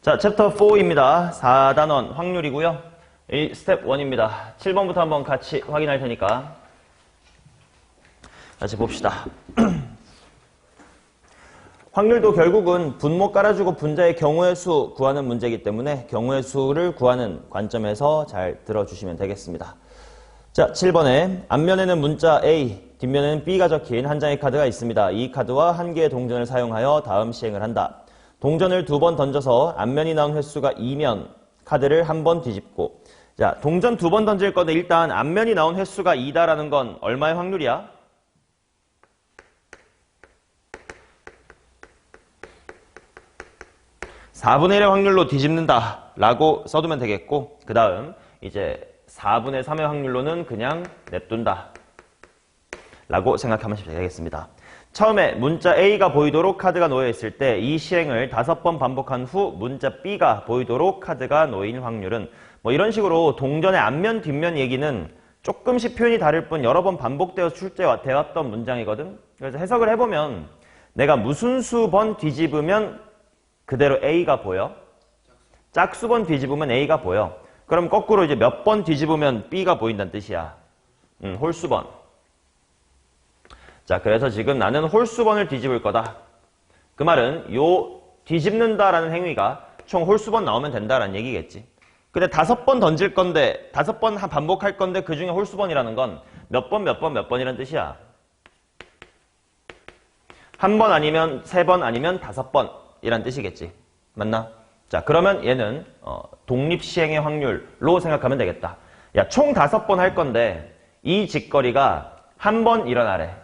자, 챕터 4입니다. 4단원 확률이고요. 스텝 1입니다. 7번부터 한번 같이 확인할 테니까 같이 봅시다. 확률도 결국은 분모 깔아주고 분자의 경우의 수 구하는 문제이기 때문에 경우의 수를 구하는 관점에서 잘 들어주시면 되겠습니다. 자, 7번에 앞면에는 문자 A, 뒷면에는 B가 적힌 한 장의 카드가 있습니다. 이 카드와 한 개의 동전을 사용하여 다음 시행을 한다. 동전을 2번 던져서 앞면이 나온 횟수가 2면 카드를 한 번 뒤집고, 자, 동전 2번 던질 건데 일단 앞면이 나온 횟수가 2다라는 건 얼마의 확률이야? (4분의 1의) 확률로 뒤집는다 라고 써두면 되겠고, 그 다음 이제 4분의 3의 확률로는 그냥 냅둔다 라고 생각하면 되겠습니다. 처음에 문자 A가 보이도록 카드가 놓여 있을 때 이 시행을 5번 반복한 후 문자 B가 보이도록 카드가 놓인 확률은, 뭐 이런 식으로 동전의 앞면 뒷면 얘기는 조금씩 표현이 다를 뿐 여러 번 반복되어 출제되었던 문장이거든. 그래서 해석을 해보면 내가 무슨 수 번 뒤집으면 그대로 A가 보여? 짝수 번 뒤집으면 A가 보여. 그럼 거꾸로 이제 몇 번 뒤집으면 B가 보인다는 뜻이야. 홀수번. 자, 그래서 지금 나는 홀수번을 뒤집을 거다. 그 말은 요 뒤집는다라는 행위가 총 홀수번 나오면 된다라는 얘기겠지. 근데 5번 던질 건데 5번 반복할 건데 그 중에 홀수번이라는 건 몇 번 몇 번 몇 번이라는 뜻이야. 한 번 아니면 3번 아니면 5번이라는 뜻이겠지. 맞나? 자, 그러면 얘는 독립시행의 확률로 생각하면 되겠다. 야, 총 5번 할 건데 이 직거리가 한 번 일어나래.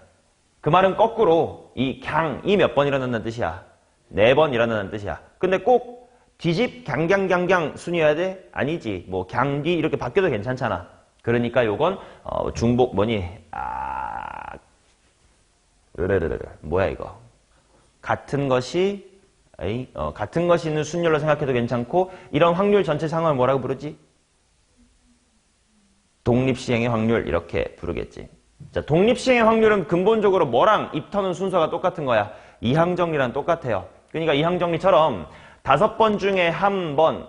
그 말은 거꾸로 이 몇 번 일어난다는 뜻이야? 4번 일어난다는 뜻이야. 근데 꼭 갱갱갱갱 순이어야 돼? 아니지. 뭐 갱디 이렇게 바뀌어도 괜찮잖아. 그러니까 요건 중복 뭐야 이거? 같은 것이 있는 순열로 생각해도 괜찮고, 이런 확률 전체 상황을 뭐라고 부르지? 독립시행의 확률 이렇게 부르겠지. 자, 독립시행의 확률은 근본적으로 뭐랑 입터는 순서가 똑같은 거야. 이항정리랑 똑같아요. 그러니까 이항정리처럼 5번 중에 한 번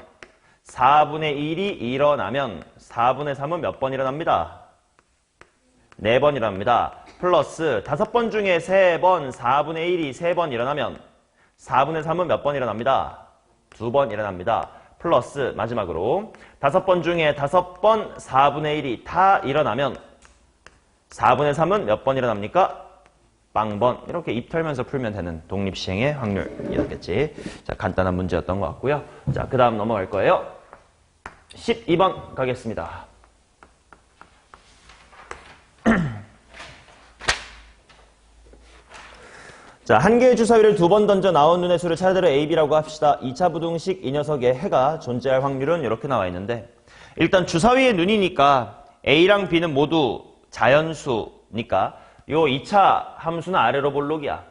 4분의 1이 일어나면 4분의 3은 몇 번 일어납니다? 4번 일어납니다. 플러스 5번 중에 3번 4분의 1이 3번 일어나면 4분의 3은 몇 번 일어납니다? 2번 일어납니다. 플러스 마지막으로 5번 중에 5번 4분의 1이 다 일어나면 4분의 3은 몇 번 일어납니까? 빵번. 이렇게 입 털면서 풀면 되는 독립시행의 확률이었겠지. 자, 간단한 문제였던 것 같고요. 자, 그 다음 넘어갈 거예요. 12번 가겠습니다. 자, 한 개의 주사위를 2번 던져 나온 눈의 수를 차례대로 A, B라고 합시다. 2차 부등식 이 녀석의 해가 존재할 확률은 이렇게 나와 있는데, 일단 주사위의 눈이니까 A랑 B는 모두 자연수니까 요 2차 함수는 아래로 볼록이야.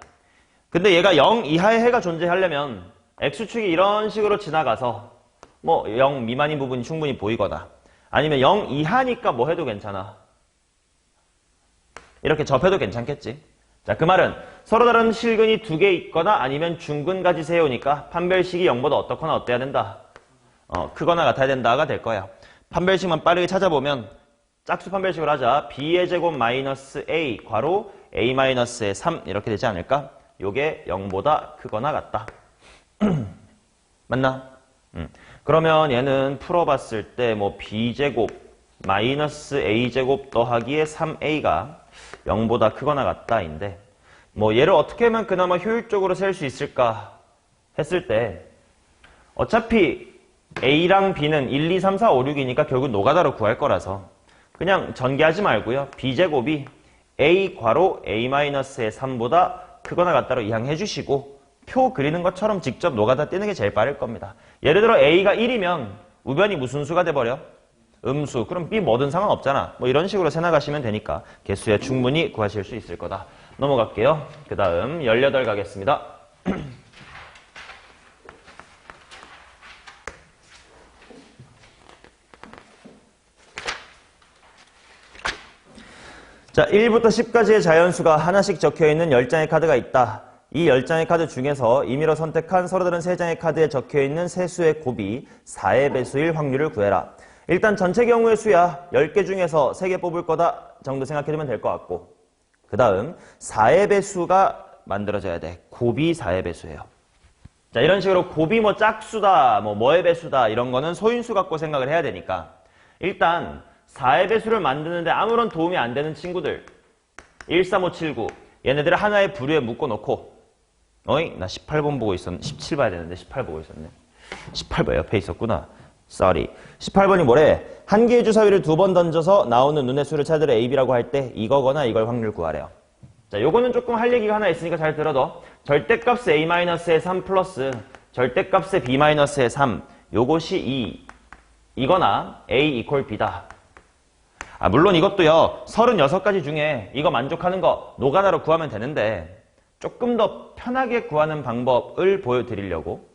근데 얘가 0 이하의 해가 존재하려면 X축이 이런 식으로 지나가서 뭐 0 미만인 부분이 충분히 보이거나, 아니면 0 이하니까 뭐 해도 괜찮아. 이렇게 접해도 괜찮겠지. 자, 그 말은 서로 다른 실근이 2개 있거나 아니면 중근까지 세우니까 판별식이 0보다 어떻거나 어때야 된다? 크거나 같아야 된다가 될 거야. 판별식만 빠르게 찾아보면 짝수 판별식을 하자. b의 제곱 마이너스 a 괄호 a 마이너스의 3 이렇게 되지 않을까? 요게 0보다 크거나 같다. 맞나? 그러면 얘는 풀어봤을 때 뭐 b제곱 마이너스 a제곱 더하기의 3a가 0보다 크거나 같다인데, 뭐 얘를 어떻게 하면 그나마 효율적으로 셀 수 있을까 했을 때 어차피 a랑 b는 1, 2, 3, 4, 5, 6이니까 결국 노가다로 구할 거라서 그냥 전개하지 말고요. b제곱이 a 괄호 a-의 3보다 크거나 같다로 이항해 주시고 표 그리는 것처럼 직접 노가다 떼는 게 제일 빠를 겁니다. 예를 들어 a가 1이면 우변이 무슨 수가 돼버려? 음수. 그럼 b 뭐든 상관없잖아. 뭐 이런 식으로 세나가시면 되니까 개수에 충분히 구하실 수 있을 거다. 넘어갈게요. 그 다음 18 가겠습니다. 자, 1부터 10까지의 자연수가 하나씩 적혀있는 10장의 카드가 있다. 이 10장의 카드 중에서 임의로 선택한 서로 다른 3장의 카드에 적혀있는 세 수의 곱이 4의 배수일 확률을 구해라. 일단 전체 경우의 수야 10개 중에서 3개 뽑을 거다 정도 생각해두면 될 것 같고, 그 다음 4의 배수가 만들어져야 돼. 곱이 4의 배수예요. 자, 이런 식으로 곱이 뭐 짝수다, 뭐의 배수다 이런 거는 소인수 갖고 생각을 해야 되니까 일단 4의 배수를 만드는데 아무런 도움이 안 되는 친구들 1, 3, 5, 7, 9 얘네들을 하나의 부류에 묶어놓고, 어이? 나 18번 보고 있었네. 17 봐야 되는데 18 보고 있었네. 18번 옆에 있었구나. Sorry. 18번이 뭐래? 한 개의 주사위를 2번 던져서 나오는 눈의 수를 찾으러 A, B라고 할 때 이거거나 이걸 확률 구하래요. 자, 요거는 조금 할 얘기가 하나 있으니까 잘 들어둬. 절대값의 A-의 3 플러스 절대값의 B-의 3 요것이 2 이거나 A 이퀄 B다. 물론 이것도요 36가지 중에 이거 만족하는 거 노가다로 구하면 되는데 조금 더 편하게 구하는 방법을 보여드리려고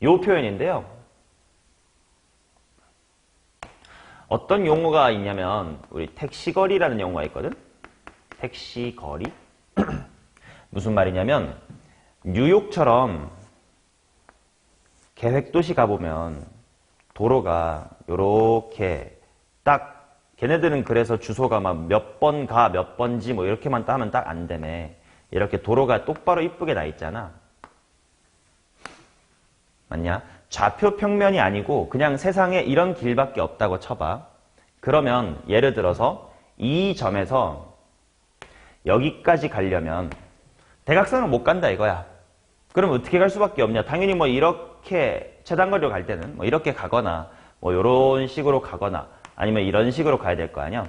요 표현인데요. 어떤 용어가 있냐면 우리 택시거리라는 용어가 있거든. 택시거리? 무슨 말이냐면 뉴욕처럼 계획도시 가보면 도로가 요렇게 딱 걔네들은 그래서 주소가 막 몇 번 가, 몇 번지 뭐 이렇게만 따면 딱 안 되네. 이렇게 도로가 똑바로 이쁘게 나 있잖아. 맞냐? 좌표 평면이 아니고 그냥 세상에 이런 길밖에 없다고 쳐봐. 그러면 예를 들어서 이 점에서 여기까지 가려면 대각선을 못 간다 이거야. 그럼 어떻게 갈 수밖에 없냐? 당연히 뭐 이렇게 최단거리로 갈 때는 뭐 이렇게 가거나 뭐 이런 식으로 가거나 아니면 이런 식으로 가야 될 거 아니야?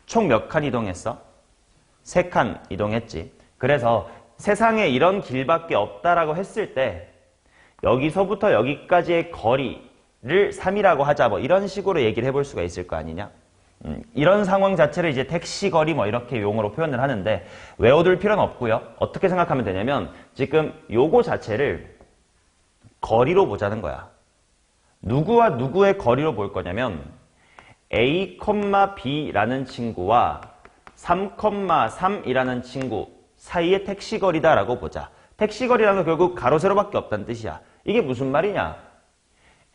총 몇 칸 이동했어? 3칸 이동했지. 그래서 세상에 이런 길밖에 없다라고 했을 때 여기서부터 여기까지의 거리를 3이라고 하자 뭐 이런 식으로 얘기를 해볼 수가 있을 거 아니냐? 이런 상황 자체를 이제 택시거리 뭐 이렇게 용어로 표현을 하는데 외워둘 필요는 없고요. 어떻게 생각하면 되냐면 지금 요거 자체를 거리로 보자는 거야. 누구와 누구의 거리로 볼 거냐면 A, B라는 친구와 3, 3이라는 친구 사이의 택시거리다라고 보자. 택시거리라는 건 결국 가로 세로밖에 없다는 뜻이야. 이게 무슨 말이냐?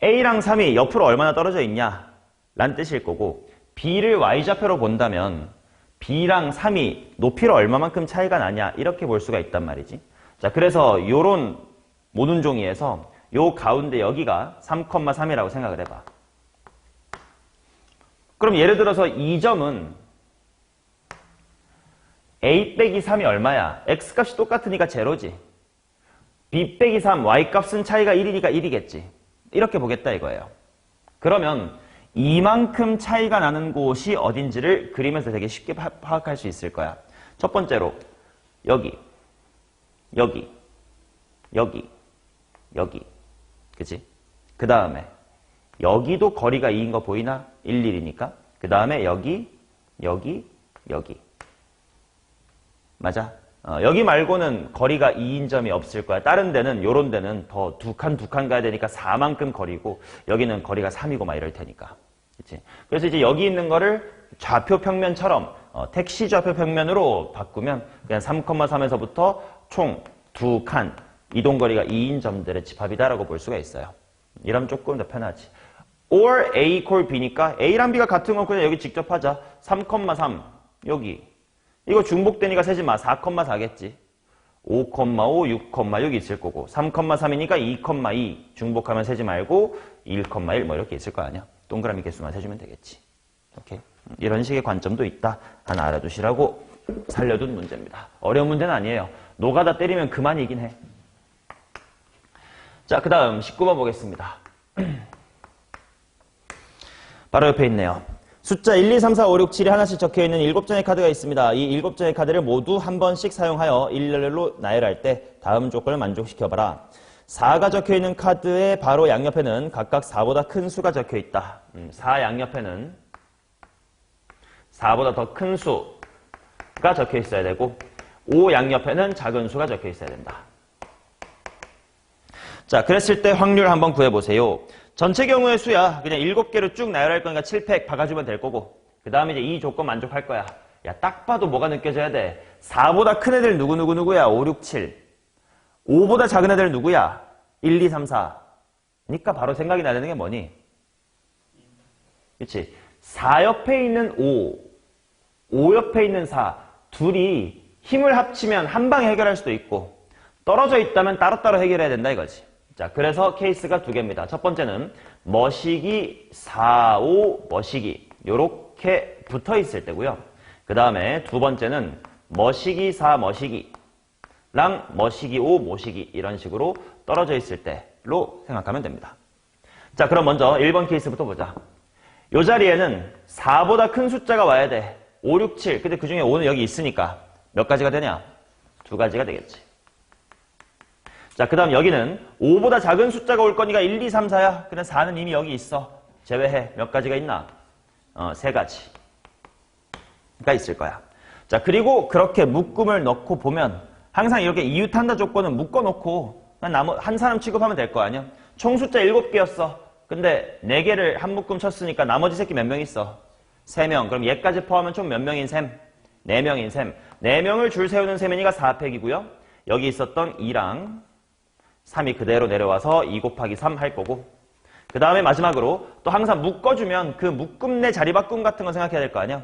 A랑 3이 옆으로 얼마나 떨어져 있냐? 라는 뜻일 거고 B를 Y좌표로 본다면 B랑 3이 높이로 얼마만큼 차이가 나냐? 이렇게 볼 수가 있단 말이지. 자, 그래서 요런 모든 종이에서 요 가운데 여기가 3, 3이라고 생각을 해봐. 그럼 예를 들어서 이 점은 A 빼기 3이 얼마야? X값이 똑같으니까 제로지. B 빼기 3, Y값은 차이가 1이니까 1이겠지. 이렇게 보겠다 이거예요. 그러면 이만큼 차이가 나는 곳이 어딘지를 그리면서 되게 쉽게 파악할 수 있을 거야. 첫 번째로 여기, 여기, 여기, 여기. 그치? 그 다음에 여기도 거리가 2인 거 보이나? 1, 1이니까. 그 다음에 여기, 여기, 여기. 맞아? 여기 말고는 거리가 2인 점이 없을 거야. 다른 데는 요런 데는 더 두 칸 가야 되니까 4만큼 거리고 여기는 거리가 3이고 막 이럴 테니까. 그치? 그래서 이제 여기 있는 거를 좌표 평면처럼 택시 좌표 평면으로 바꾸면 그냥 3,3에서부터 총 2칸 이동거리가 2인 점들의 집합이다라고 볼 수가 있어요. 이러면 조금 더 편하지. or A equal B니까 A랑 B가 같은 건 그냥 여기 직접 하자. 3,3 여기. 이거 중복되니까 세지 마. 4,4겠지. 5,5, 6,6 있을 거고 3,3이니까 2,2 중복하면 세지 말고 1,1 뭐 이렇게 있을 거 아니야. 동그라미 개수만 세주면 되겠지. 오케이? 이런 식의 관점도 있다. 하나 알아두시라고 살려둔 문제입니다. 어려운 문제는 아니에요. 노가다 때리면 그만이긴 해. 자, 그 다음 19번 보겠습니다. 바로 옆에 있네요. 숫자 1, 2, 3, 4, 5, 6, 7이 하나씩 적혀있는 7장의 카드가 있습니다. 이 7장의 카드를 모두 한 번씩 사용하여 일렬로 나열할 때 다음 조건을 만족시켜봐라. 4가 적혀있는 카드의 바로 양옆에는 각각 4보다 큰 수가 적혀있다. 4 양옆에는 4보다 더 큰 수가 적혀있어야 되고 5 양옆에는 작은 수가 적혀있어야 된다. 자, 그랬을 때 확률 한번 구해보세요. 전체 경우의 수야. 그냥 7개로 쭉 나열할 거니까 7팩 박아주면 될 거고 그 다음에 이제 이 조건 만족할 거야. 야, 딱 봐도 뭐가 느껴져야 돼? 4보다 큰 애들 누구야? 5, 6, 7. 5보다 작은 애들 누구야? 1, 2, 3, 4. 그러니까 바로 생각이 나야 되는 게 뭐니? 그치? 4 옆에 있는 5 옆에 있는 4. 둘이 힘을 합치면 한 방에 해결할 수도 있고 떨어져 있다면 따로따로 해결해야 된다 이거지. 자, 그래서 케이스가 두 개입니다. 첫 번째는 머시기 4, 5, 머시기 요렇게 붙어 있을 때고요. 그 다음에 두 번째는 머시기 4, 머시기랑 머시기 5, 모시기 이런 식으로 떨어져 있을 때로 생각하면 됩니다. 자, 그럼 먼저 1번 케이스부터 보자. 이 자리에는 4보다 큰 숫자가 와야 돼. 5, 6, 7. 근데 그 중에 5는 여기 있으니까 몇 가지가 되냐? 2가지가 되겠지. 자, 그 다음 여기는 5보다 작은 숫자가 올 거니까 1, 2, 3, 4야. 근데 4는 이미 여기 있어. 제외해. 몇 가지가 있나? 3가지가 있을 거야. 자, 그리고 그렇게 묶음을 넣고 보면 항상 이렇게 이웃한다 조건은 묶어놓고 한 사람 취급하면 될 거 아니야? 총 숫자 7개였어. 근데 4개를 한 묶음 쳤으니까 나머지 새끼 몇 명 있어? 3명. 그럼 얘까지 포함하면 총 몇 명인 셈? 4명인 셈. 4명을 줄 세우는 셈이니까 4팩이고요. 여기 있었던 2랑 3이 그대로 내려와서 2 곱하기 3 할 거고 그 다음에 마지막으로 또 항상 묶어주면 그 묶음 내 자리 바꿈 같은 거 생각해야 될 거 아니야?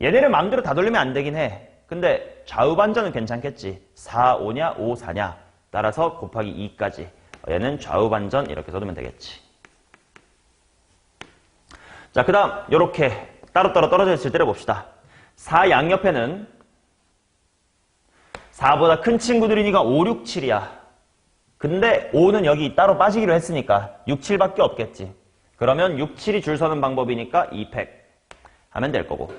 얘네를 마음대로 다 돌리면 안 되긴 해. 근데 좌우 반전은 괜찮겠지. 4, 5냐, 5, 4냐. 따라서 곱하기 2까지. 얘는 좌우 반전 이렇게 써두면 되겠지. 자, 그 다음 요렇게 따로따로 떨어져 있을 때를 봅시다. 4 양옆에는 4보다 큰 친구들이니까 5, 6, 7이야. 근데 5는 여기 따로 빠지기로 했으니까 6, 7밖에 없겠지. 그러면 6, 7이 줄 서는 방법이니까 2팩 하면 될 거고.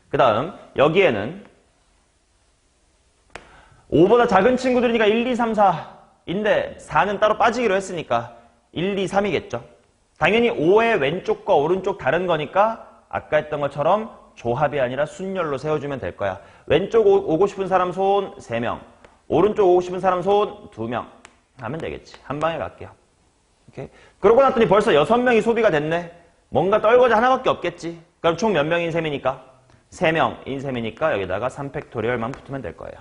그 다음 여기에는 5보다 작은 친구들이니까 1, 2, 3, 4인데 4는 따로 빠지기로 했으니까 1, 2, 3이겠죠. 당연히 5의 왼쪽과 오른쪽 다른 거니까 아까 했던 것처럼 조합이 아니라 순열로 세워주면 될 거야. 왼쪽 오고 싶은 사람 손 3명, 오른쪽 오고 싶은 사람 손 2명 하면 되겠지. 한 방에 갈게요. 오케이? 그러고 났더니 벌써 6명이 소비가 됐네. 뭔가 떨거지 하나밖에 없겠지. 그럼 총 몇 명인 셈이니까? 3명인 셈이니까 여기다가 3팩토리얼만 붙으면 될 거예요.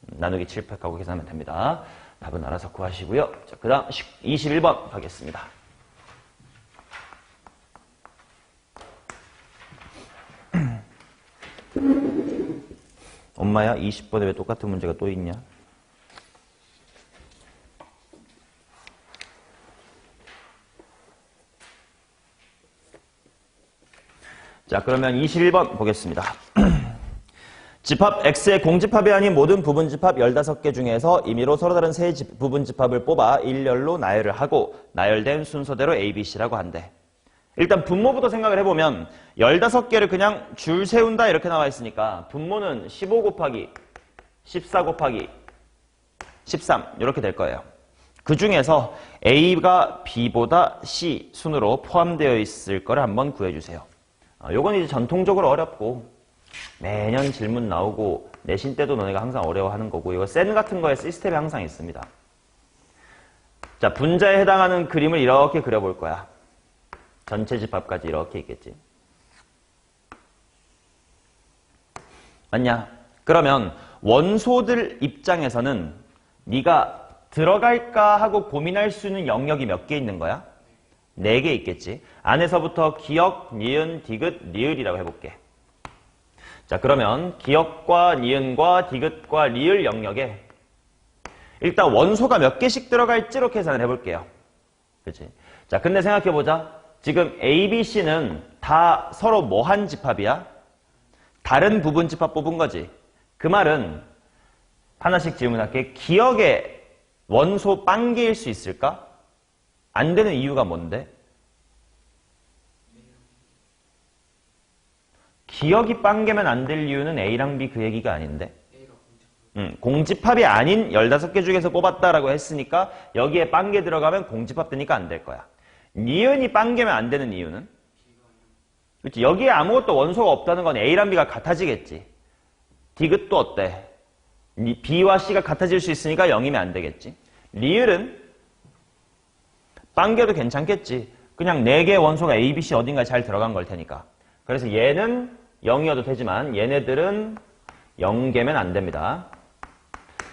나누기 7팩하고 계산하면 됩니다. 답은 알아서 구하시고요. 자, 그 다음 21번 가겠습니다. 엄마야, 20번에 왜 똑같은 문제가 또 있냐? 자, 그러면 21번 보겠습니다. 집합 X의 공집합이 아닌 모든 부분집합 15개 중에서 임의로 서로 다른 세 부분집합을 뽑아 일렬로 나열을 하고 나열된 순서대로 A, B, C라고 한대. 일단 분모부터 생각을 해보면 15개를 그냥 줄 세운다 이렇게 나와 있으니까 분모는 15 곱하기 14 곱하기 13 이렇게 될 거예요. 그 중에서 A가 B보다 C 순으로 포함되어 있을 거를 한번 구해주세요. 요건 이제 전통적으로 어렵고 매년 질문 나오고 내신 때도 너네가 항상 어려워하는 거고 이거 센 같은 거에 시스템이 항상 있습니다. 자, 분자에 해당하는 그림을 이렇게 그려볼 거야. 전체 집합까지 이렇게 있겠지. 맞냐? 그러면 원소들 입장에서는 네가 들어갈까 하고 고민할 수 있는 영역이 몇 개 있는 거야? 4개 있겠지. 안에서부터 기역, 니은, 디귿, 리을이라고 해볼게. 자, 그러면 기역과 니은과 디귿과 리을 영역에 일단 원소가 몇 개씩 들어갈지로 계산을 해볼게요. 그치? 자, 근데 생각해보자. 지금 A, B, C는 다 서로 뭐 한 집합이야? 다른 부분 집합 뽑은 거지. 그 말은 하나씩 질문할게. 기역의 원소 빵개일 수 있을까? 안 되는 이유가 뭔데? 기역이 빵개면 안 될 이유는 A랑 B 그 얘기가 아닌데. 공집합이 아닌 15개 중에서 뽑았다라고 했으니까 여기에 빵개 들어가면 공집합 되니까 안 될 거야. 니은이 빵개면 안 되는 이유는? 그렇지. 여기에 아무것도 원소가 없다는 건 A랑 B가 같아지겠지. 디귿도 어때? B와 C가 같아질 수 있으니까 0이면 안 되겠지. 리을은 빵개도 괜찮겠지. 그냥 4개의 원소가 A, B, C 어딘가에 잘 들어간 걸 테니까. 그래서 얘는 0이어도 되지만 얘네들은 0개면 안 됩니다.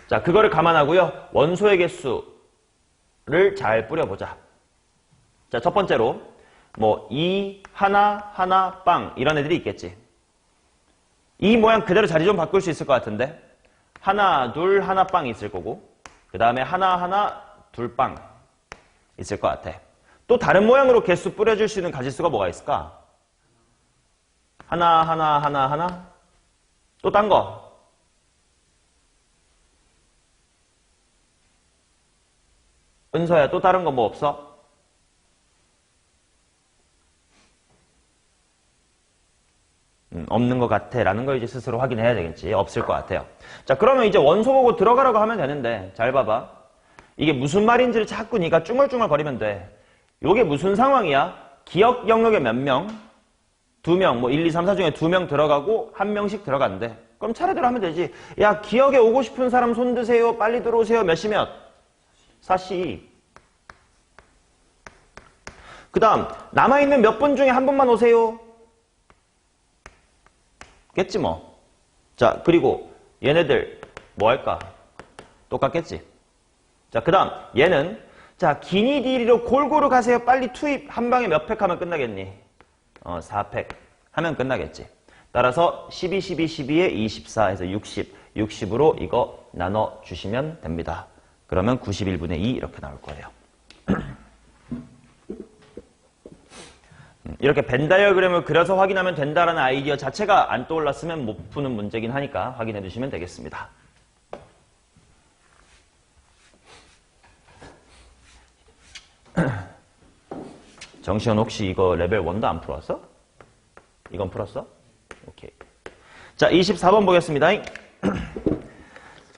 자, 그거를 감안하고요. 원소의 개수를 잘 뿌려보자. 자, 첫 번째로 뭐 2, 하나, 하나, 빵 이런 애들이 있겠지. 이 모양 그대로 자리 좀 바꿀 수 있을 것 같은데 하나, 둘, 하나, 빵 있을 거고 그 다음에 하나, 하나, 둘, 빵 있을 것 같아. 또 다른 모양으로 개수 뿌려줄 수 있는 가지수가 뭐가 있을까? 하나, 하나, 하나, 하나. 또 딴 거. 은서야, 또 다른 거 뭐 없어? 없는 것 같아 라는 걸 이제 스스로 확인해야 되겠지. 없을 것 같아요. 자, 그러면 이제 원소 보고 들어가라고 하면 되는데 잘 봐봐. 이게 무슨 말인지를 자꾸 네가 쭝얼쭝얼 거리면 돼. 요게 무슨 상황이야? 기억 영역에 몇 명? 2명, 뭐 1, 2, 3, 4 중에 2명 들어가고 1명씩 들어간대. 그럼 차례대로 하면 되지. 야, 기억에 오고 싶은 사람 손 드세요. 빨리 들어오세요. 몇 시 몇? 4시. 그 다음 남아있는 몇 분 중에 한 분만 오세요. 겠지 뭐. 자, 그리고 얘네들 뭐 할까? 똑같겠지. 자, 그 다음 얘는 자, 기니 디리로 골고루 가세요. 빨리 투입. 한 방에 몇 팩 하면 끝나겠니? 4팩 하면 끝나겠지. 따라서 12, 12, 12에 24 해서 60, 60으로 이거 나눠주시면 됩니다. 그러면 91분의 2 이렇게 나올 거예요. 이렇게 벤 다이어그램을 그려서 확인하면 된다라는 아이디어 자체가 안 떠올랐으면 못 푸는 문제긴 하니까 확인해 주시면 되겠습니다. 정시현 혹시 이거 레벨 1도 안 풀었어? 이건 풀었어? 오케이. 자, 24번 보겠습니다.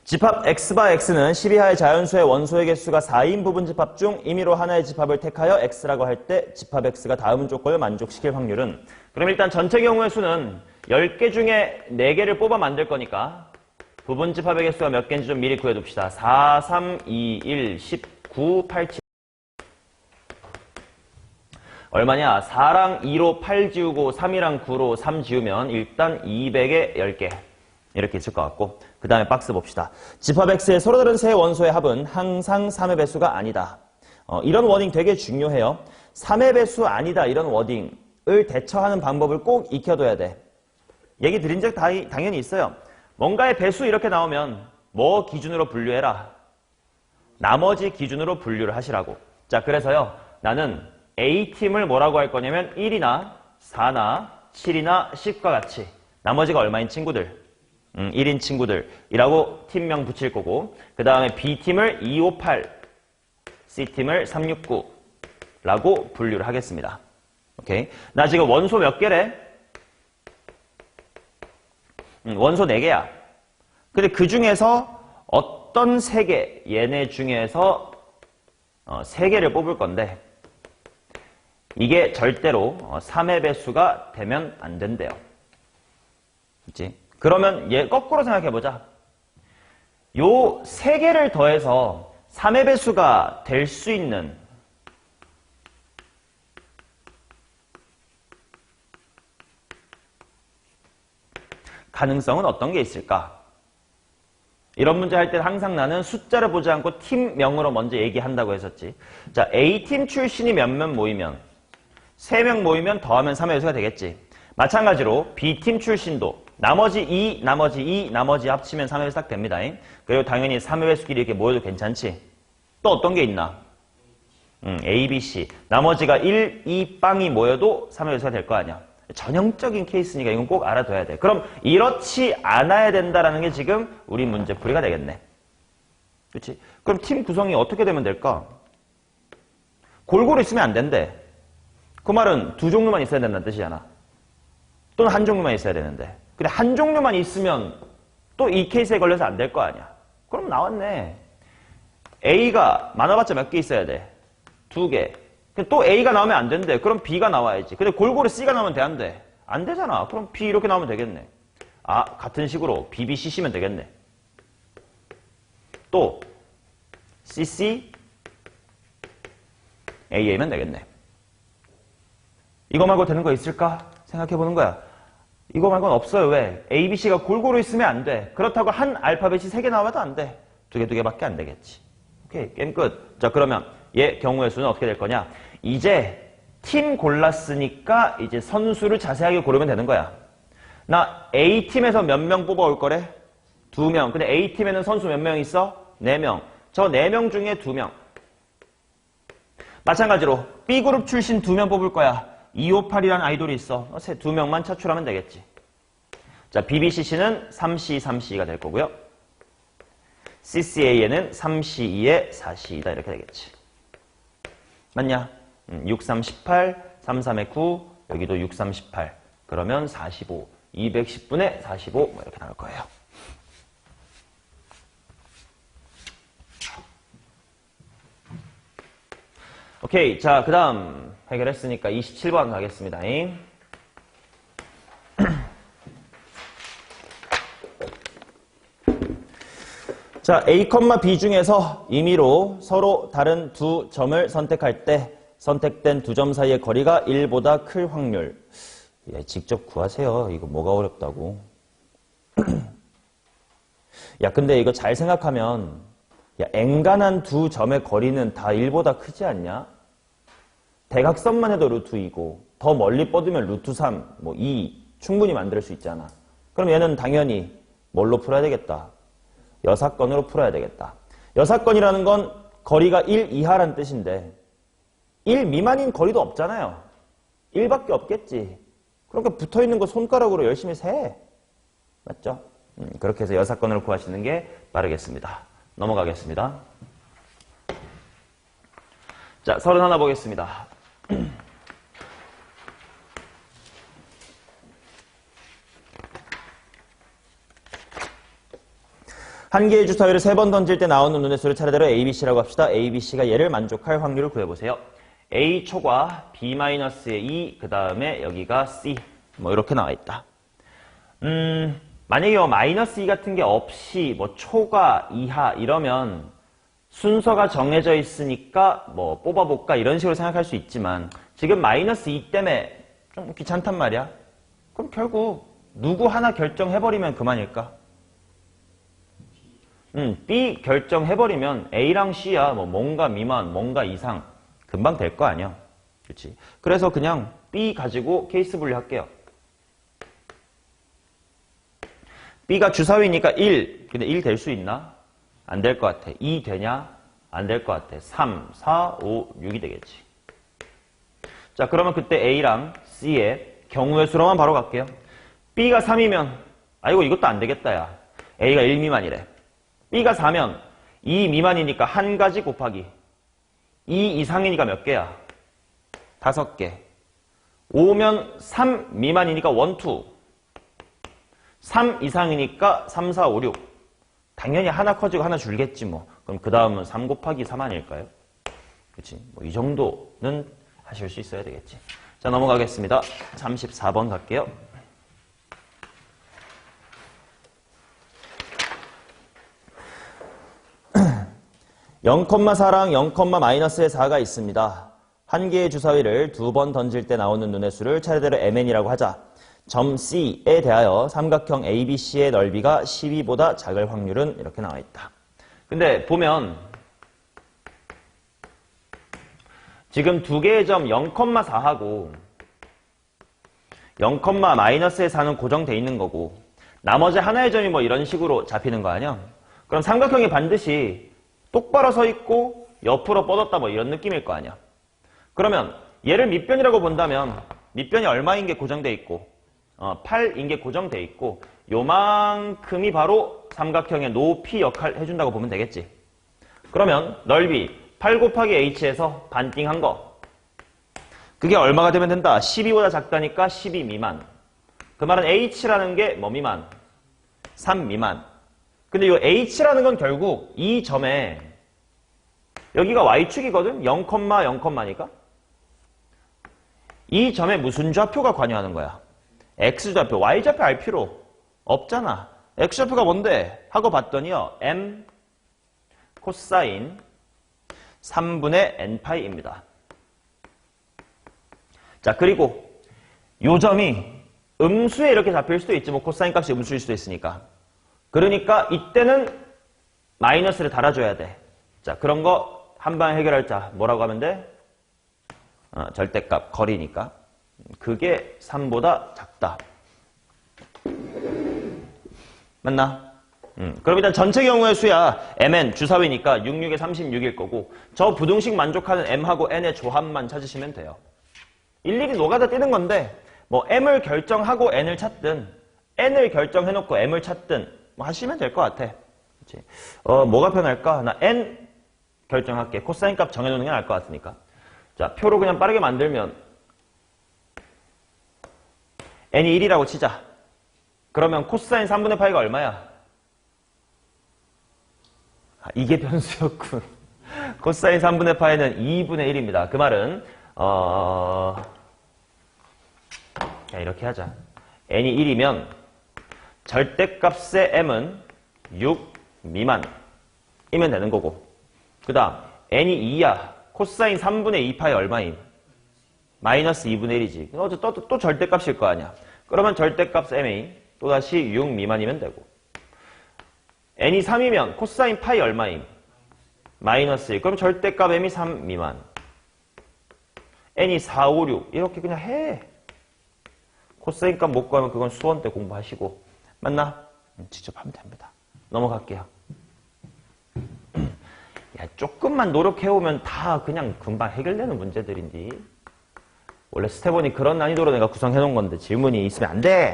집합 x바 x는 12하의 자연수의 원소의 개수가 4인 부분 집합 중 임의로 하나의 집합을 택하여 x라고 할 때 집합 x가 다음 조건을 만족시킬 확률은, 그럼 일단 전체 경우의 수는 10개 중에 4개를 뽑아 만들 거니까 부분 집합의 개수가 몇 개인지 좀 미리 구해둡시다. 4, 3, 2, 1, 19, 8, 7 얼마냐? 4랑 2로 8 지우고 3이랑 9로 3 지우면 일단 200에 10개 이렇게 있을 것 같고, 그 다음에 박스 봅시다. 집합 X의 서로 다른 세 원소의 합은 항상 3의 배수가 아니다. 이런 워딩 되게 중요해요. 3의 배수 아니다 이런 워딩을 대처하는 방법을 꼭 익혀둬야 돼. 얘기 드린 적 당연히 있어요. 뭔가의 배수 이렇게 나오면 뭐 기준으로 분류해라? 나머지 기준으로 분류를 하시라고. 자, 그래서요. 나는 A팀을 뭐라고 할 거냐면 1이나 4나 7이나 10과 같이 나머지가 얼마인 친구들? 1인 친구들이라고 팀명 붙일 거고, 그 다음에 B팀을 258, C팀을 369라고 분류를 하겠습니다. 오케이? 나 지금 원소 몇 개래? 원소 4개야. 근데 그 중에서 어떤 3개, 얘네 중에서 3개를 뽑을 건데, 이게 절대로 3의 배수가 되면 안 된대요. 그치? 그러면 얘 거꾸로 생각해보자. 요 3개를 더해서 3의 배수가 될 수 있는 가능성은 어떤 게 있을까? 이런 문제 할 때 항상 나는 숫자를 보지 않고 팀명으로 먼저 얘기한다고 했었지. 자, A팀 출신이 몇몇 모이면 3명 모이면 더하면 3의 배수가 되겠지. 마찬가지로 B팀 출신도 나머지 2, 나머지 2, 나머지 합치면 3의 배수 딱 됩니다. 그리고 당연히 3의 배수끼리 이렇게 모여도 괜찮지. 또 어떤 게 있나? A, B, C. 나머지가 1, 2, 빵이 모여도 3의 배수가 될 거 아니야. 전형적인 케이스니까 이건 꼭 알아둬야 돼. 그럼 이렇지 않아야 된다라는 게 지금 우리 문제풀이가 되겠네. 그렇지? 그럼 팀 구성이 어떻게 되면 될까? 골고루 있으면 안 된대. 그 말은 2종류만 있어야 된다는 뜻이잖아. 또는 한 종류만 있어야 되는데. 근데 한 종류만 있으면 또 이 케이스에 걸려서 안 될 거 아니야. 그럼 나왔네. A가 많아봤자 몇 개 있어야 돼? 2개. 또 A가 나오면 안 된대. 그럼 B가 나와야지. 근데 골고루 C가 나오면 돼, 안 돼? 안 되잖아. 그럼 B 이렇게 나오면 되겠네. 아, 같은 식으로 B, B, C, C면 되겠네. 또 C, C, A, A면 되겠네. 이거 말고 되는 거 있을까? 생각해보는 거야. 이거 말고는 없어요. 왜? A, B, C가 골고루 있으면 안 돼. 그렇다고 한 알파벳이 3개 나와도 안 돼. 두 개밖에 안 되겠지. 오케이, 게임 끝. 자, 그러면 얘 경우의 수는 어떻게 될 거냐? 이제 팀 골랐으니까 이제 선수를 자세하게 고르면 되는 거야. 나 A팀에서 몇 명 뽑아올 거래? 2명. 근데 A팀에는 선수 몇 명 있어? 4명. 저 4명 중에 2명. 마찬가지로 B그룹 출신 2명 뽑을 거야. 258이라는 아이돌이 있어. 2명만 차출하면 되겠지. 자, BBCC는 3C, 3C가 될 거고요. CCA에는 3C2에 4C이다. 이렇게 되겠지. 맞냐? 6, 3, 18, 3, 3에 9, 여기도 6, 3, 18. 그러면 45. 210분의 45. 뭐 이렇게 나올 거예요. 오케이. 자, 그 다음 해결했으니까 27번 가겠습니다. 자, A, B 중에서 임의로 서로 다른 두 점을 선택할 때 선택된 두 점 사이의 거리가 1보다 클 확률. 예, 직접 구하세요. 이거 뭐가 어렵다고. 야, 근데 이거 잘 생각하면 야, 엔간한 두 점의 거리는 다 1보다 크지 않냐? 대각선만 해도 루트 2고 더 멀리 뻗으면 루트 3, 뭐 2 충분히 만들 수 있잖아. 그럼 얘는 당연히 뭘로 풀어야 되겠다? 여사건으로 풀어야 되겠다. 여사건이라는 건 거리가 1 이하란 뜻인데 1 미만인 거리도 없잖아요. 1밖에 없겠지. 그러니까 붙어있는 거 손가락으로 열심히 세. 맞죠? 그렇게 해서 여사건으로 구하시는 게 빠르겠습니다. 넘어가겠습니다. 자, 31 보겠습니다. 한 개의 주사위를 3번 던질 때 나오는 눈의 수를 차례대로 A, B, C라고 합시다. A, B, C가 얘를 만족할 확률을 구해보세요. A 초과 B-의 2, 그 다음에 여기가 C. 뭐 이렇게 나와 있다. 만약에 마이너스 2 같은 게 없이 뭐 초과, 이하 이러면 순서가 정해져 있으니까 뭐 뽑아볼까 이런 식으로 생각할 수 있지만 지금 마이너스 2 때문에 좀 귀찮단 말이야. 그럼 결국 누구 하나 결정해버리면 그만일까? B 결정해버리면 A랑 C야 뭐 뭔가 미만, 뭔가 이상 금방 될 거 아니야. 그렇지? 그래서 그냥 B 가지고 케이스 분류할게요. B가 주사위니까 1. 근데 1 될 수 있나? 안 될 것 같아. 2 되냐? 안 될 것 같아. 3, 4, 5, 6이 되겠지. 자, 그러면 그때 A랑 C의 경우의 수로만 바로 갈게요. B가 3이면 아이고 이것도 안 되겠다 야. A가 1 미만이래. B가 4면 2 미만이니까 한 가지 곱하기 2 이상이니까 몇 개야? 5개. 5면 3 미만이니까 1, 2. 3 이상이니까 3, 4, 5, 6. 당연히 하나 커지고 하나 줄겠지 뭐. 그럼 그 다음은 3 곱하기 3 아닐까요? 그치? 뭐 이 정도는 하실 수 있어야 되겠지. 자, 넘어가겠습니다. 34번 갈게요. 0,4랑 0,-의 4가 있습니다. 한 개의 주사위를 2번 던질 때 나오는 눈의 수를 차례대로 MN이라고 하자. 점 C에 대하여 삼각형 ABC의 넓이가 12보다 작을 확률은 이렇게 나와 있다. 근데 보면 지금 두 개의 점 0,4하고 0,-의 4는 고정돼 있는 거고 나머지 하나의 점이 뭐 이런 식으로 잡히는 거 아니야? 그럼 삼각형이 반드시 똑바로 서 있고 옆으로 뻗었다 뭐 이런 느낌일 거 아니야. 그러면 얘를 밑변이라고 본다면 밑변이 얼마인 게 고정돼 있고 8인 게 고정돼 있고 요만큼이 바로 삼각형의 높이 역할 해준다고 보면 되겠지. 그러면 넓이 8 곱하기 h에서 반띵한 거 그게 얼마가 되면 된다? 12보다 작다니까 12 미만. 그 말은 h라는 게 뭐 미만? 3 미만. 근데 이 h라는 건 결국 이 점에 여기가 y축이거든? 0,0,니까 이 점에 무슨 좌표가 관여하는 거야? x좌표, y좌표 알 필요 없잖아. x좌표가 뭔데? 하고 봤더니요. m 코사인 3분의 n파이입니다. 자, 그리고 요 점이 음수에 이렇게 잡힐 수도 있지. 뭐 코사인 값이 음수일 수도 있으니까. 그러니까 이때는 마이너스를 달아줘야 돼. 자, 그런 거 한 방에 해결할 자 뭐라고 하면 돼? 절대값, 거리니까. 그게 3보다 작다. 맞나? 그럼 일단 전체 경우의 수야 mn 주사위니까 66에 36일 거고 저 부등식 만족하는 m하고 n의 조합만 찾으시면 돼요. 일일이 노가다 뛰는 건데 뭐 m을 결정하고 n을 찾든 n을 결정해놓고 m을 찾든 뭐 하시면 될 것 같아. 그치? 뭐가 편할까? 나 n 결정할게. 코사인 값 정해놓는 게 나을 것 같으니까. 자, 표로 그냥 빠르게 만들면 n이 1이라고 치자. 그러면 코사인 3분의 파이가 얼마야? 이게 변수였군. 코사인 3분의 파이는 2분의 1입니다. 그 말은 자, 이렇게 하자. n이 1이면 절대값의 m은 6 미만이면 되는 거고 그 다음 n이 2야. 코사인 3분의 2 파이 얼마임? 마이너스 2분의 1이지. 또 절대값일 거 아니야. 그러면 절대값 m이 또다시 6 미만이면 되고 n이 3이면 코사인 파이 얼마임? 마이너스 1. 그럼 절대값 m이 3 미만. n이 4, 5, 6 이렇게 그냥 해. 코사인 값 못 구하면 그건 수원 때 공부하시고. 맞나? 직접 하면 됩니다. 넘어갈게요. 야, 조금만 노력해오면 다 그냥 금방 해결되는 문제들인데. 원래 스텝1이 그런 난이도로 내가 구성해놓은 건데 질문이 있으면 안 돼.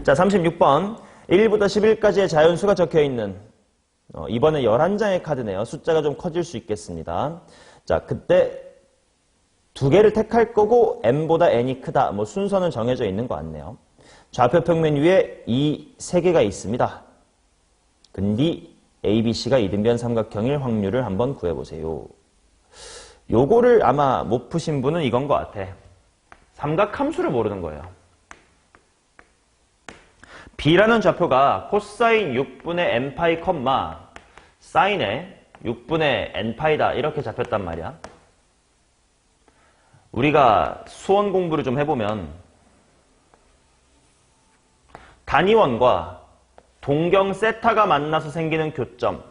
자, 36번. 1부터 11까지의 자연수가 적혀있는 이번에 11장의 카드네요. 숫자가 좀 커질 수 있겠습니다. 자, 그때 두 개를 택할 거고 m보다 n이 크다. 뭐 순서는 정해져 있는 것 같네요. 좌표 평면 위에 이 세 개가 있습니다. 근디 ABC가 이등변 삼각형일 확률을 한번 구해보세요. 요거를 아마 못 푸신 분은 이건 것 같아. 삼각함수를 모르는 거예요. B라는 좌표가 코사인 6분의 n파이 컴마 사인의 6분의 n파이다 이렇게 잡혔단 말이야. 우리가 수원 공부를 좀 해보면 단위원과 동경 세타가 만나서 생기는 교점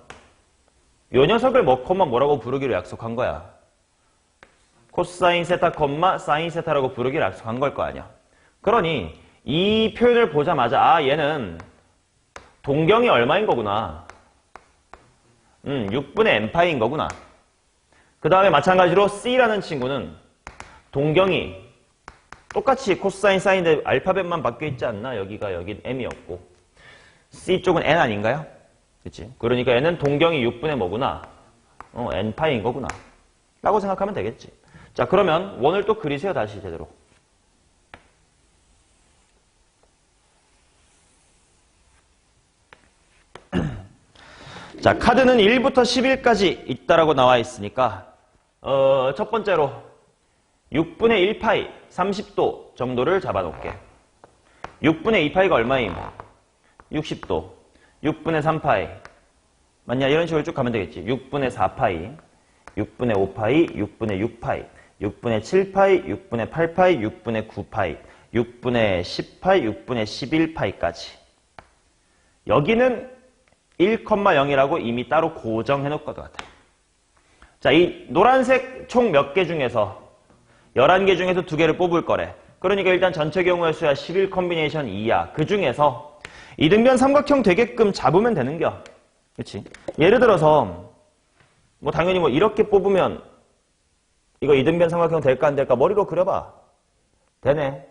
요 녀석을 뭐라고 부르기로 약속한 거야. 코사인 세타 컴마 사인 세타라고 부르기로 약속한 걸 거 아니야. 그러니 이 표현을 보자마자 얘는 동경이 얼마인 거구나. 6분의 n파이인 거구나. 그 다음에 마찬가지로 C라는 친구는 동경이 똑같이 코사인 사인인데 알파벳만 바뀌어 있지 않나? 여긴 m이었고 C 쪽은 n 아닌가요? 그치? 그러니까 얘는 동경이 6분의 뭐구나? n파이인 거구나. 라고 생각하면 되겠지. 자, 그러면 원을 또 그리세요. 다시 제대로. 자, 카드는 1부터 10일까지 있다라고 나와 있으니까 첫 번째로 6분의 1파이 30도 정도를 잡아놓을게. 6분의 2파이가 얼마임? 60도. 6분의 3파이. 맞냐? 이런 식으로 쭉 가면 되겠지. 6분의 4파이, 6분의 5파이, 6분의 6파이, 6분의 7파이, 6분의 8파이, 6분의 9파이, 6분의 10파이, 6분의 11파이까지. 여기는 1,0이라고 이미 따로 고정해 놓을 것 같아요. 자, 이 노란색 총 몇 개 중에서 11개 중에서 2개를 뽑을 거래. 그러니까 일단 전체 경우의 수야 11 콤비네이션 2야. 그 중에서 이등변 삼각형 되게끔 잡으면 되는겨. 그치? 예를 들어서 뭐 당연히 뭐 이렇게 뽑으면 이거 이등변 삼각형 될까 안 될까 머리로 그려봐. 되네.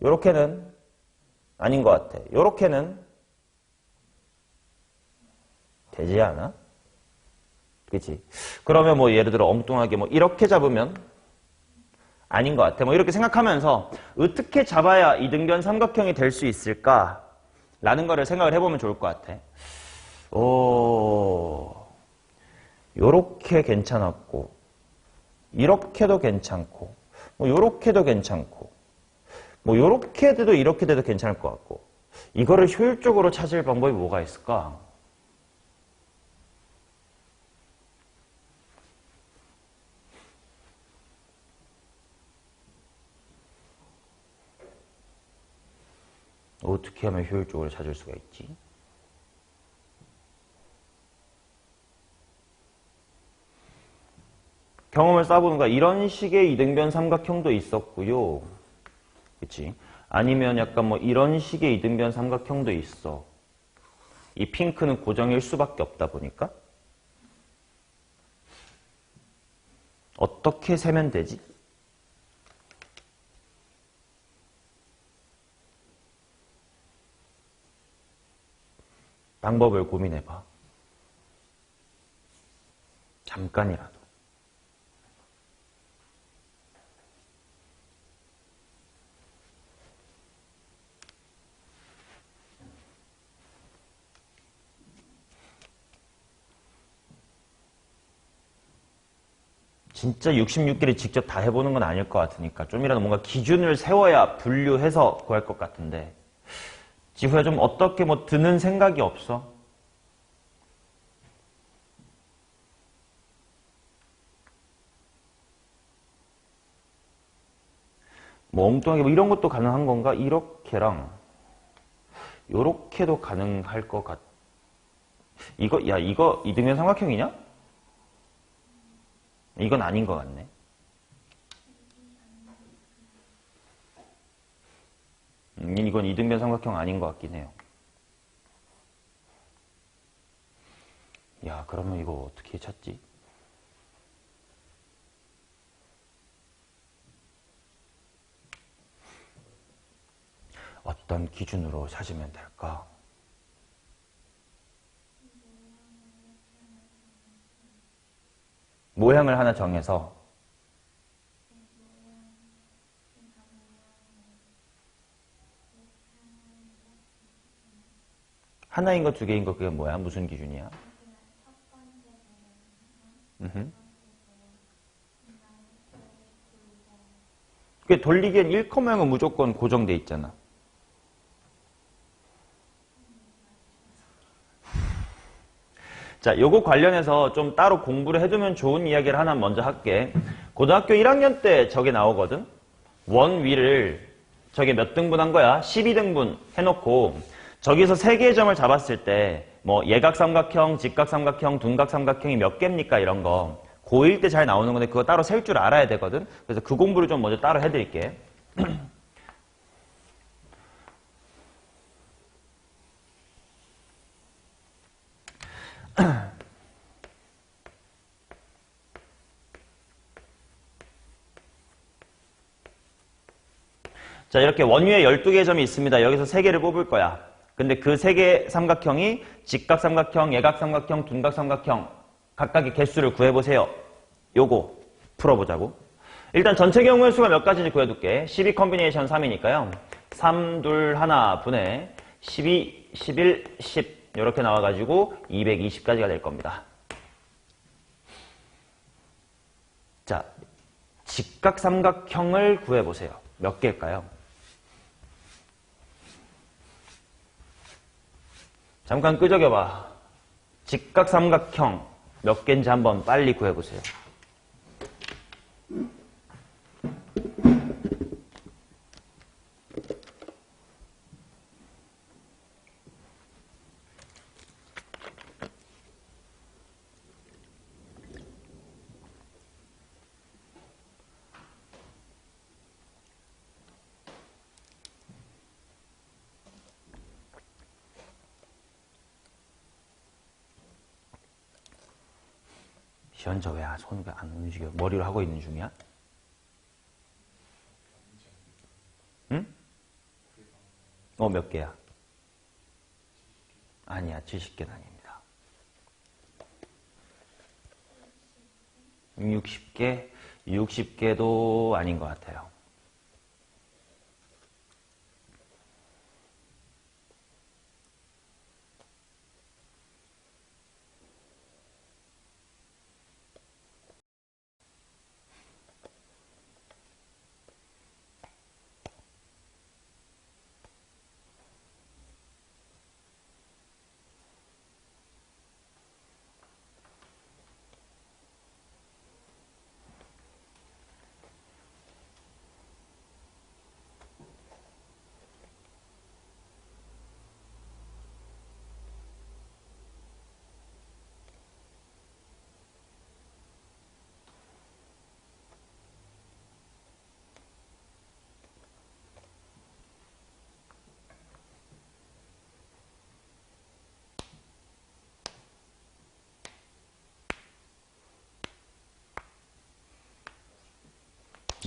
요렇게는 아닌 것 같아. 요렇게는 되지 않아? 그치? 그러면 뭐 예를 들어 엉뚱하게 뭐 이렇게 잡으면 아닌 것 같아. 뭐 이렇게 생각하면서 어떻게 잡아야 이등변 삼각형이 될 수 있을까? 라는 거를 생각을 해보면 좋을 것 같아. 요렇게 괜찮았고, 이렇게도 괜찮고, 뭐 요렇게도 괜찮고, 뭐 요렇게 돼도 이렇게 돼도 괜찮을 것 같고, 이거를 효율적으로 찾을 방법이 뭐가 있을까? 어떻게 하면 효율적으로 찾을 수가 있지? 경험을 쌓아보는 거야. 이런 식의 이등변 삼각형도 있었고요. 그치? 아니면 약간 뭐 이런 식의 이등변 삼각형도 있어. 이 핑크는 고정일 수밖에 없다 보니까. 어떻게 세면 되지? 방법을 고민해봐. 잠깐이라도. 진짜 66개를 직접 다 해보는 건 아닐 것 같으니까 좀이라도 뭔가 기준을 세워야 분류해서 구할 것 같은데 지후야 좀 어떻게 뭐 드는 생각이 없어? 뭐 엉뚱하게 뭐 이런 것도 가능한 건가? 이렇게랑 요렇게도 가능할 것 같... 이거 이등변 삼각형이냐? 이건 아닌 것 같네. 이건 이등변 삼각형 아닌 것 같긴 해요. 야, 그러면 이거 어떻게 찾지? 어떤 기준으로 찾으면 될까? 모양을 하나 정해서 하나인 거, 두 개인 거 그게 뭐야? 무슨 기준이야? 그게 돌리기엔 1컴형은 무조건 고정돼 있잖아. 자, 요거 관련해서 좀 따로 공부를 해두면 좋은 이야기를 하나 먼저 할게. 고등학교 1학년 때 저게 나오거든? 원 위를 저게 몇 등분 한 거야? 12등분 해놓고 저기서 3개의 점을 잡았을 때 뭐 예각삼각형, 직각삼각형, 둔각삼각형이 몇 개입니까? 이런 거. 고1 때 잘 나오는 건데 그거 따로 셀 줄 알아야 되거든? 그래서 그 공부를 좀 먼저 따로 해드릴게. 자, 이렇게 원위에 12개의 점이 있습니다. 여기서 3개를 뽑을 거야. 근데 그 3개 삼각형이 직각삼각형, 예각삼각형, 둔각삼각형 각각의 개수를 구해보세요. 요거 풀어보자고. 일단 전체 경우의 수가 몇 가지인지 구해둘게. 12 컨비네이션 3이니까요. 3, 2, 1 분의 12, 11, 10 이렇게 나와가지고 220까지가 될 겁니다. 자, 직각삼각형을 구해보세요. 몇 개일까요? 잠깐 끄적여봐. 직각삼각형 몇 개인지 한번 빨리 구해보세요. 시연저 왜 손 안 움직여? 머리로 하고 있는 중이야? 응? 몇 개야? 아니야, 70개는 아닙니다. 60개? 60개도 아닌 것 같아요.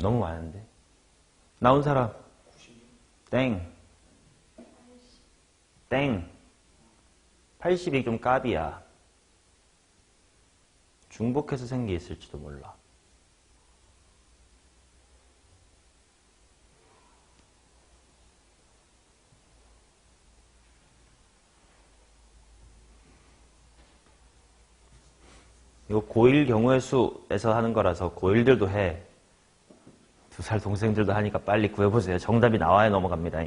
너무 많은데. 나온 사람. 땡. 땡. 80이 좀 깝이야. 중복해서 생긴 게 있을지도 몰라. 이거 고1 경우의 수에서 하는 거라서 고1들도 해. 2살 동생들도 하니까 빨리 구해보세요. 정답이 나와야 넘어갑니다.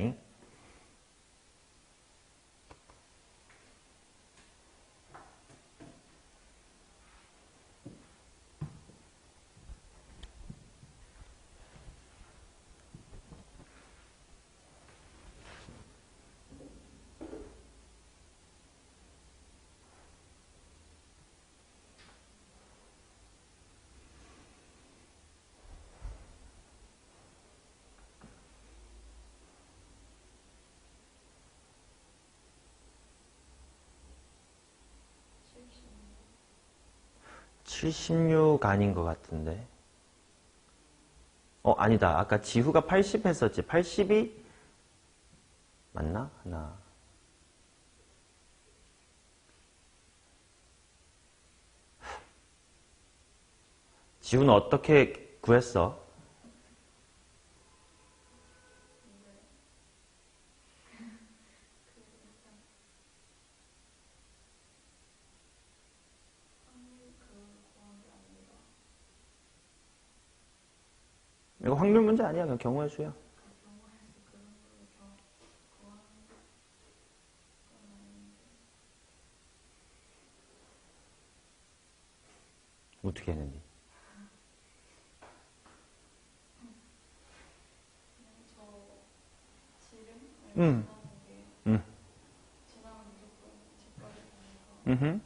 76 아닌 것 같은데. 아니다. 아까 지후가 80 했었지. 80이 맞나? 하나. 지후는 어떻게 구했어? 이거 확률 문제 아니야. 그냥 경우의 수야. 어떻게 했는지. 응. 응. 응.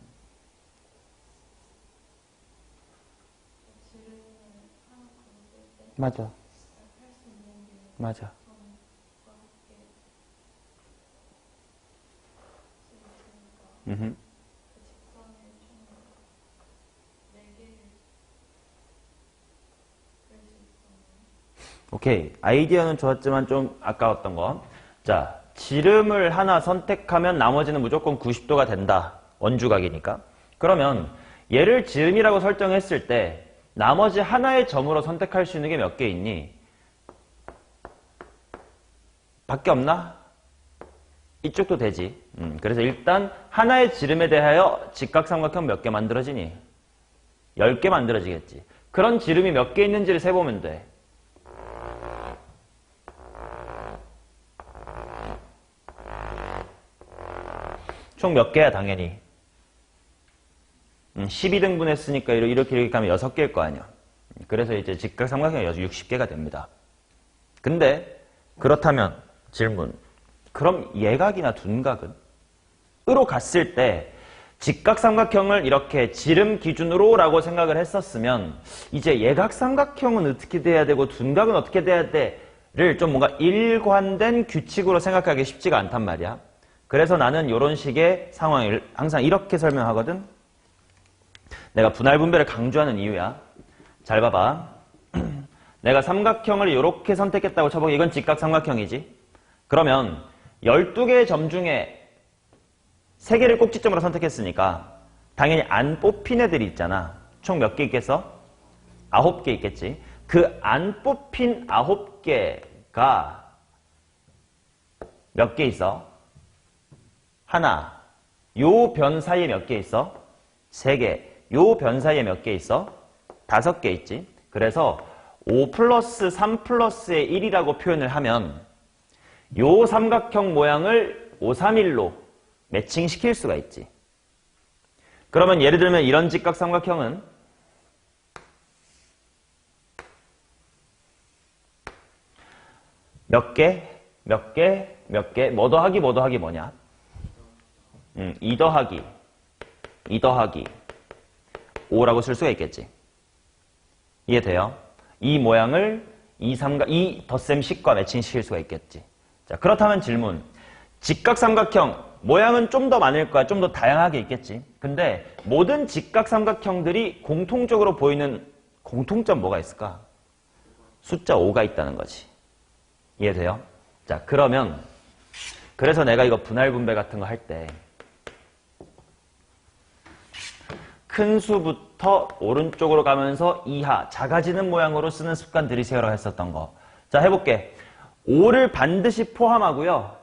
맞아. 맞아. 응. 오케이. 아이디어는 좋았지만 좀 아까웠던 거. 자, 지름을 하나 선택하면 나머지는 무조건 90도가 된다. 원주각이니까. 그러면 얘를 지름이라고 설정했을 때 나머지 하나의 점으로 선택할 수 있는 게 몇 개 있니? 밖에 없나? 이쪽도 되지. 그래서 일단 하나의 지름에 대하여 직각삼각형 몇 개 만들어지니? 10개 만들어지겠지. 그런 지름이 몇 개 있는지를 세보면 돼. 총 몇 개야 당연히. 12등분 했으니까 이렇게 가면 6개일 거 아니야. 그래서 이제 직각삼각형이 60개가 됩니다. 근데 그렇다면 질문. 그럼 예각이나 둔각은? 으로 갔을 때 직각삼각형을 이렇게 지름 기준으로 라고 생각을 했었으면 이제 예각삼각형은 어떻게 돼야 되고 둔각은 어떻게 돼야 돼를 좀 뭔가 일관된 규칙으로 생각하기 쉽지가 않단 말이야. 그래서 나는 이런 식의 상황을 항상 이렇게 설명하거든. 내가 분할 분배를 강조하는 이유야. 잘 봐봐. 내가 삼각형을 이렇게 선택했다고 쳐보기 이건 직각삼각형이지. 그러면 12개의 점 중에 3개를 꼭지점으로 선택했으니까 당연히 안 뽑힌 애들이 있잖아. 총 몇 개 있겠어? 9개 있겠지. 그 안 뽑힌 9개가 몇 개 있어? 하나. 요 변 사이에 몇 개 있어? 3개. 요 변 사이에 몇 개 있어? 5개 있지. 그래서 5 플러스 3 플러스의 1이라고 표현을 하면 요 삼각형 모양을 5, 3, 1로 매칭시킬 수가 있지. 그러면 예를 들면 이런 직각삼각형은 몇 개, 몇 개, 몇 개, 뭐 더하기, 뭐 더하기 뭐냐? 2 더하기, 2 더하기 5라고 쓸 수가 있겠지. 이해돼요? 이 모양을 이 덧셈 식과 매칭시킬 수가 있겠지. 자, 그렇다면 질문. 직각삼각형 모양은 좀 더 많을 거야. 좀 더 다양하게 있겠지. 근데 모든 직각삼각형들이 공통적으로 보이는 공통점 뭐가 있을까? 숫자 5가 있다는 거지. 이해돼요? 자, 그러면 그래서 내가 이거 분할 분배 같은 거 할 때 큰 수부터 오른쪽으로 가면서 이하, 작아지는 모양으로 쓰는 습관 들이세요라고 했었던 거. 자, 해볼게. 5를 반드시 포함하고요.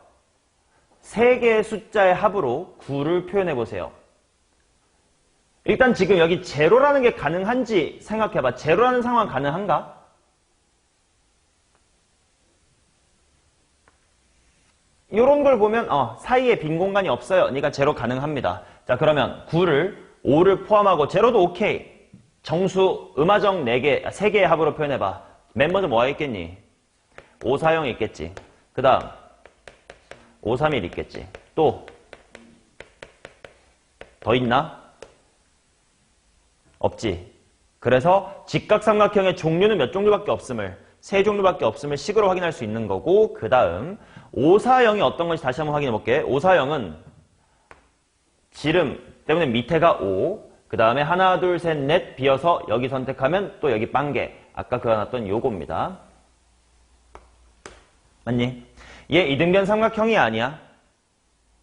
3개의 숫자의 합으로 9를 표현해보세요. 일단 지금 여기 제로라는 게 가능한지 생각해봐. 제로라는 상황 가능한가? 이런 걸 보면 사이에 빈 공간이 없어요. 그러니까 제로 가능합니다. 자, 그러면 9를 5를 포함하고 제로도 오케이. 정수, 음화정 4개, 3개의 합으로 표현해봐. 멤버들 뭐가 있겠니? 5, 4, 0이 있겠지. 그 다음 5, 3, 1 있겠지. 또 더 있나? 없지. 그래서 직각삼각형의 종류는 몇 종류밖에 없음을, 3종류밖에 없음을 식으로 확인할 수 있는 거고, 그 다음 5, 4, 0이 어떤 건지 다시 한번 확인해 볼게. 5, 4, 0은 지름 때문에 밑에가 5, 그 다음에 하나, 둘, 셋, 넷 비어서 여기 선택하면 또 여기 빵개. 아까 그려놨던 요겁니다. 맞니? 얘 이등변 삼각형이 아니야?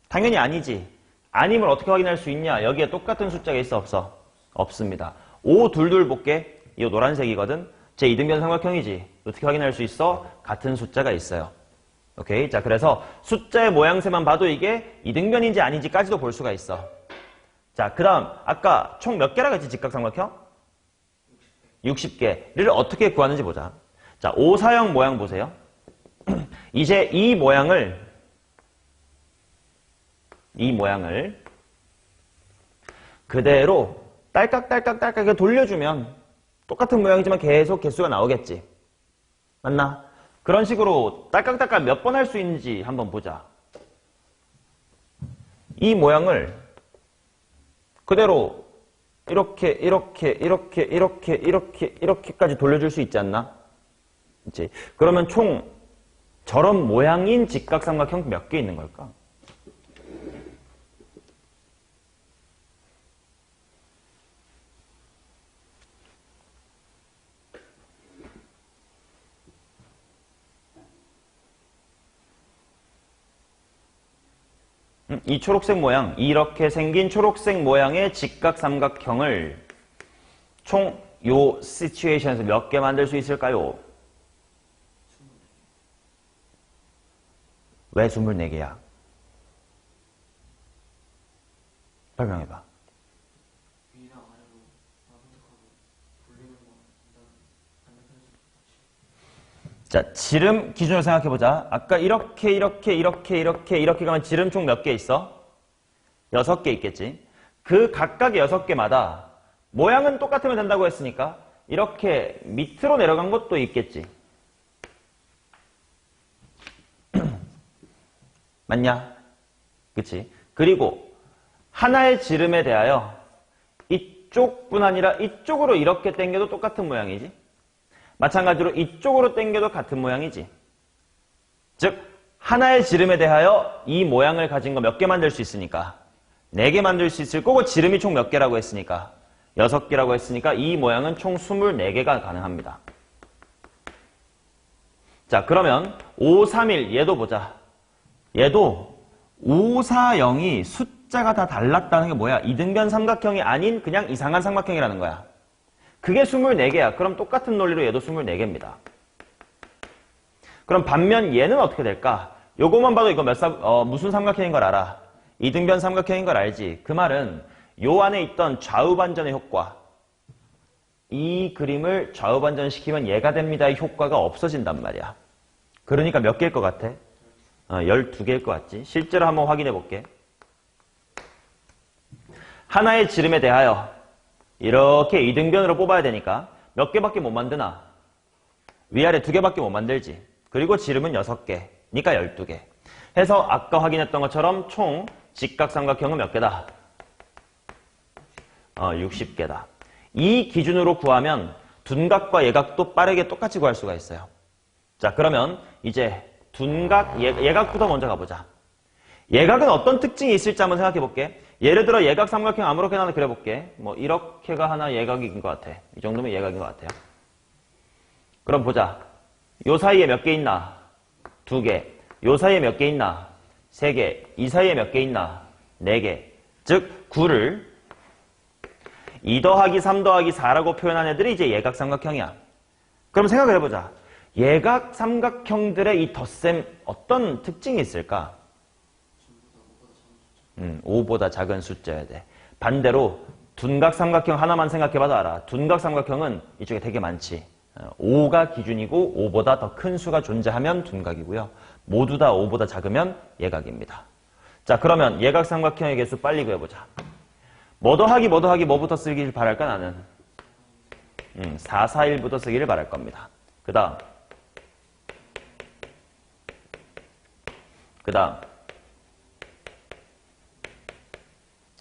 당연히 아니지. 아님을 어떻게 확인할 수 있냐? 여기에 똑같은 숫자가 있어, 없어? 없습니다. 5, 2, 2 볼게. 이거 노란색이거든? 제 이등변 삼각형이지. 어떻게 확인할 수 있어? 같은 숫자가 있어요. 오케이? 자, 그래서 숫자의 모양새만 봐도 이게 이등변인지 아닌지까지도 볼 수가 있어. 자, 그 다음 아까 총 몇 개라고 했지? 직각삼각형? 60개를 어떻게 구하는지 보자. 자, 5, 4형 모양 보세요. 이제 이 모양을 그대로 딸깍딸깍 돌려주면 똑같은 모양이지만 계속 개수가 나오겠지. 맞나? 그런 식으로 딸깍딸깍 몇 번 할 수 있는지 한번 보자. 이 모양을 그대로 이렇게까지 돌려줄 수 있지 않나? 그치? 그러면 총 저런 모양인 직각삼각형 몇 개 있는 걸까? 이 초록색 모양, 이렇게 생긴 초록색 모양의 직각삼각형을 총 요 시츄에이션에서 몇 개 만들 수 있을까요? 왜 24개야? 설명해봐. 자, 지름 기준으로 생각해보자. 아까 이렇게 가면 지름 총 몇 개 있어? 6개 있겠지. 그 각각의 6개마다 모양은 똑같으면 된다고 했으니까 이렇게 밑으로 내려간 것도 있겠지. 맞냐? 그치? 그리고 하나의 지름에 대하여 이쪽뿐 아니라 이쪽으로 이렇게 당겨도 똑같은 모양이지. 마찬가지로 이쪽으로 당겨도 같은 모양이지. 즉 하나의 지름에 대하여 이 모양을 가진 거 몇 개 만들 수 있으니까 4개 만들 수 있을 거고, 지름이 총 몇 개라고 했으니까 6개라고 했으니까 이 모양은 총 24개가 가능합니다. 자, 그러면 5, 3, 1 얘도 보자. 얘도 5, 4, 0이 숫자가 다 달랐다는 게 뭐야? 이등변 삼각형이 아닌 그냥 이상한 삼각형이라는 거야. 그게 24개야. 그럼 똑같은 논리로 얘도 24개입니다. 그럼 반면 얘는 어떻게 될까? 요거만 봐도 이거 무슨 삼각형인 걸 알아? 이등변 삼각형인 걸 알지? 그 말은 요 안에 있던 좌우반전의 효과, 이 그림을 좌우반전시키면 얘가 됩니다의 효과가 없어진단 말이야. 그러니까 몇 개일 것 같아? 12개일 것 같지? 실제로 한번 확인해 볼게. 하나의 지름에 대하여 이렇게 이등변으로 뽑아야 되니까 몇 개밖에 못 만드나? 위아래 2개밖에 못 만들지. 그리고 지름은 6개. 니까 12개. 해서 아까 확인했던 것처럼 총 직각삼각형은 몇 개다? 60개다. 이 기준으로 구하면 둔각과 예각도 빠르게 똑같이 구할 수가 있어요. 자, 그러면 이제 둔각, 예각부터 먼저 가보자. 예각은 어떤 특징이 있을지 한번 생각해 볼게. 예를 들어 예각 삼각형 아무렇게나 하나 그려볼게. 뭐 이렇게가 하나 예각인 것 같아. 이 정도면 예각인 것 같아요. 그럼 보자. 요 사이에 몇 개 있나? 2개. 요 사이에 몇 개 있나? 3개. 이 사이에 몇 개 있나? 4개. 즉 9를 2 더하기 3 더하기 4라고 표현한 애들이 이제 예각삼각형이야. 그럼 생각을 해보자. 예각삼각형들의 이 덧셈 어떤 특징이 있을까? 5보다 작은 숫자여야 돼. 반대로 둔각삼각형 하나만 생각해봐도 알아. 둔각삼각형은 이쪽에 되게 많지. 5가 기준이고 5보다 더 큰 수가 존재하면 둔각이고요. 모두 다 5보다 작으면 예각입니다. 자, 그러면 예각삼각형의 개수 빨리 구해보자. 뭐 더하기 뭐부터 쓰기를 바랄까 나는? 4, 4, 1부터 쓰기를 바랄 겁니다. 그 다음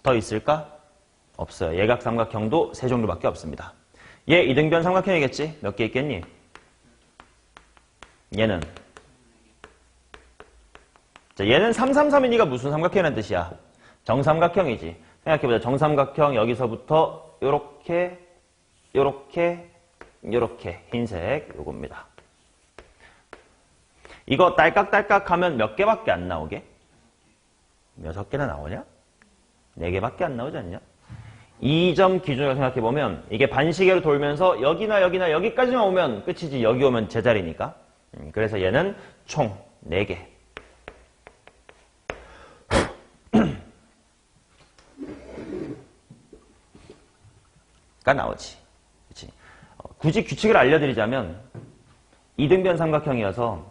더 있을까? 없어요. 예각삼각형도 세 종류밖에 없습니다. 얘 이등변 삼각형이겠지? 몇 개 있겠니? 얘는 자, 얘는 3, 3, 3이니까 무슨 삼각형이라는 뜻이야? 정삼각형이지. 생각해보자. 정삼각형 여기서부터 요렇게 흰색 요겁니다. 이거 딸깍딸깍 하면 몇 개밖에 안 나오게? 6개나 나오냐? 4개밖에 안 나오지 않냐? 이 점 기준으로 생각해보면 이게 반시계로 돌면서 여기나 여기까지만 오면 끝이지. 여기 오면 제자리니까. 그래서 얘는 총 4개. 가 나오지. 그치? 굳이 규칙을 알려드리자면 이등변 삼각형이어서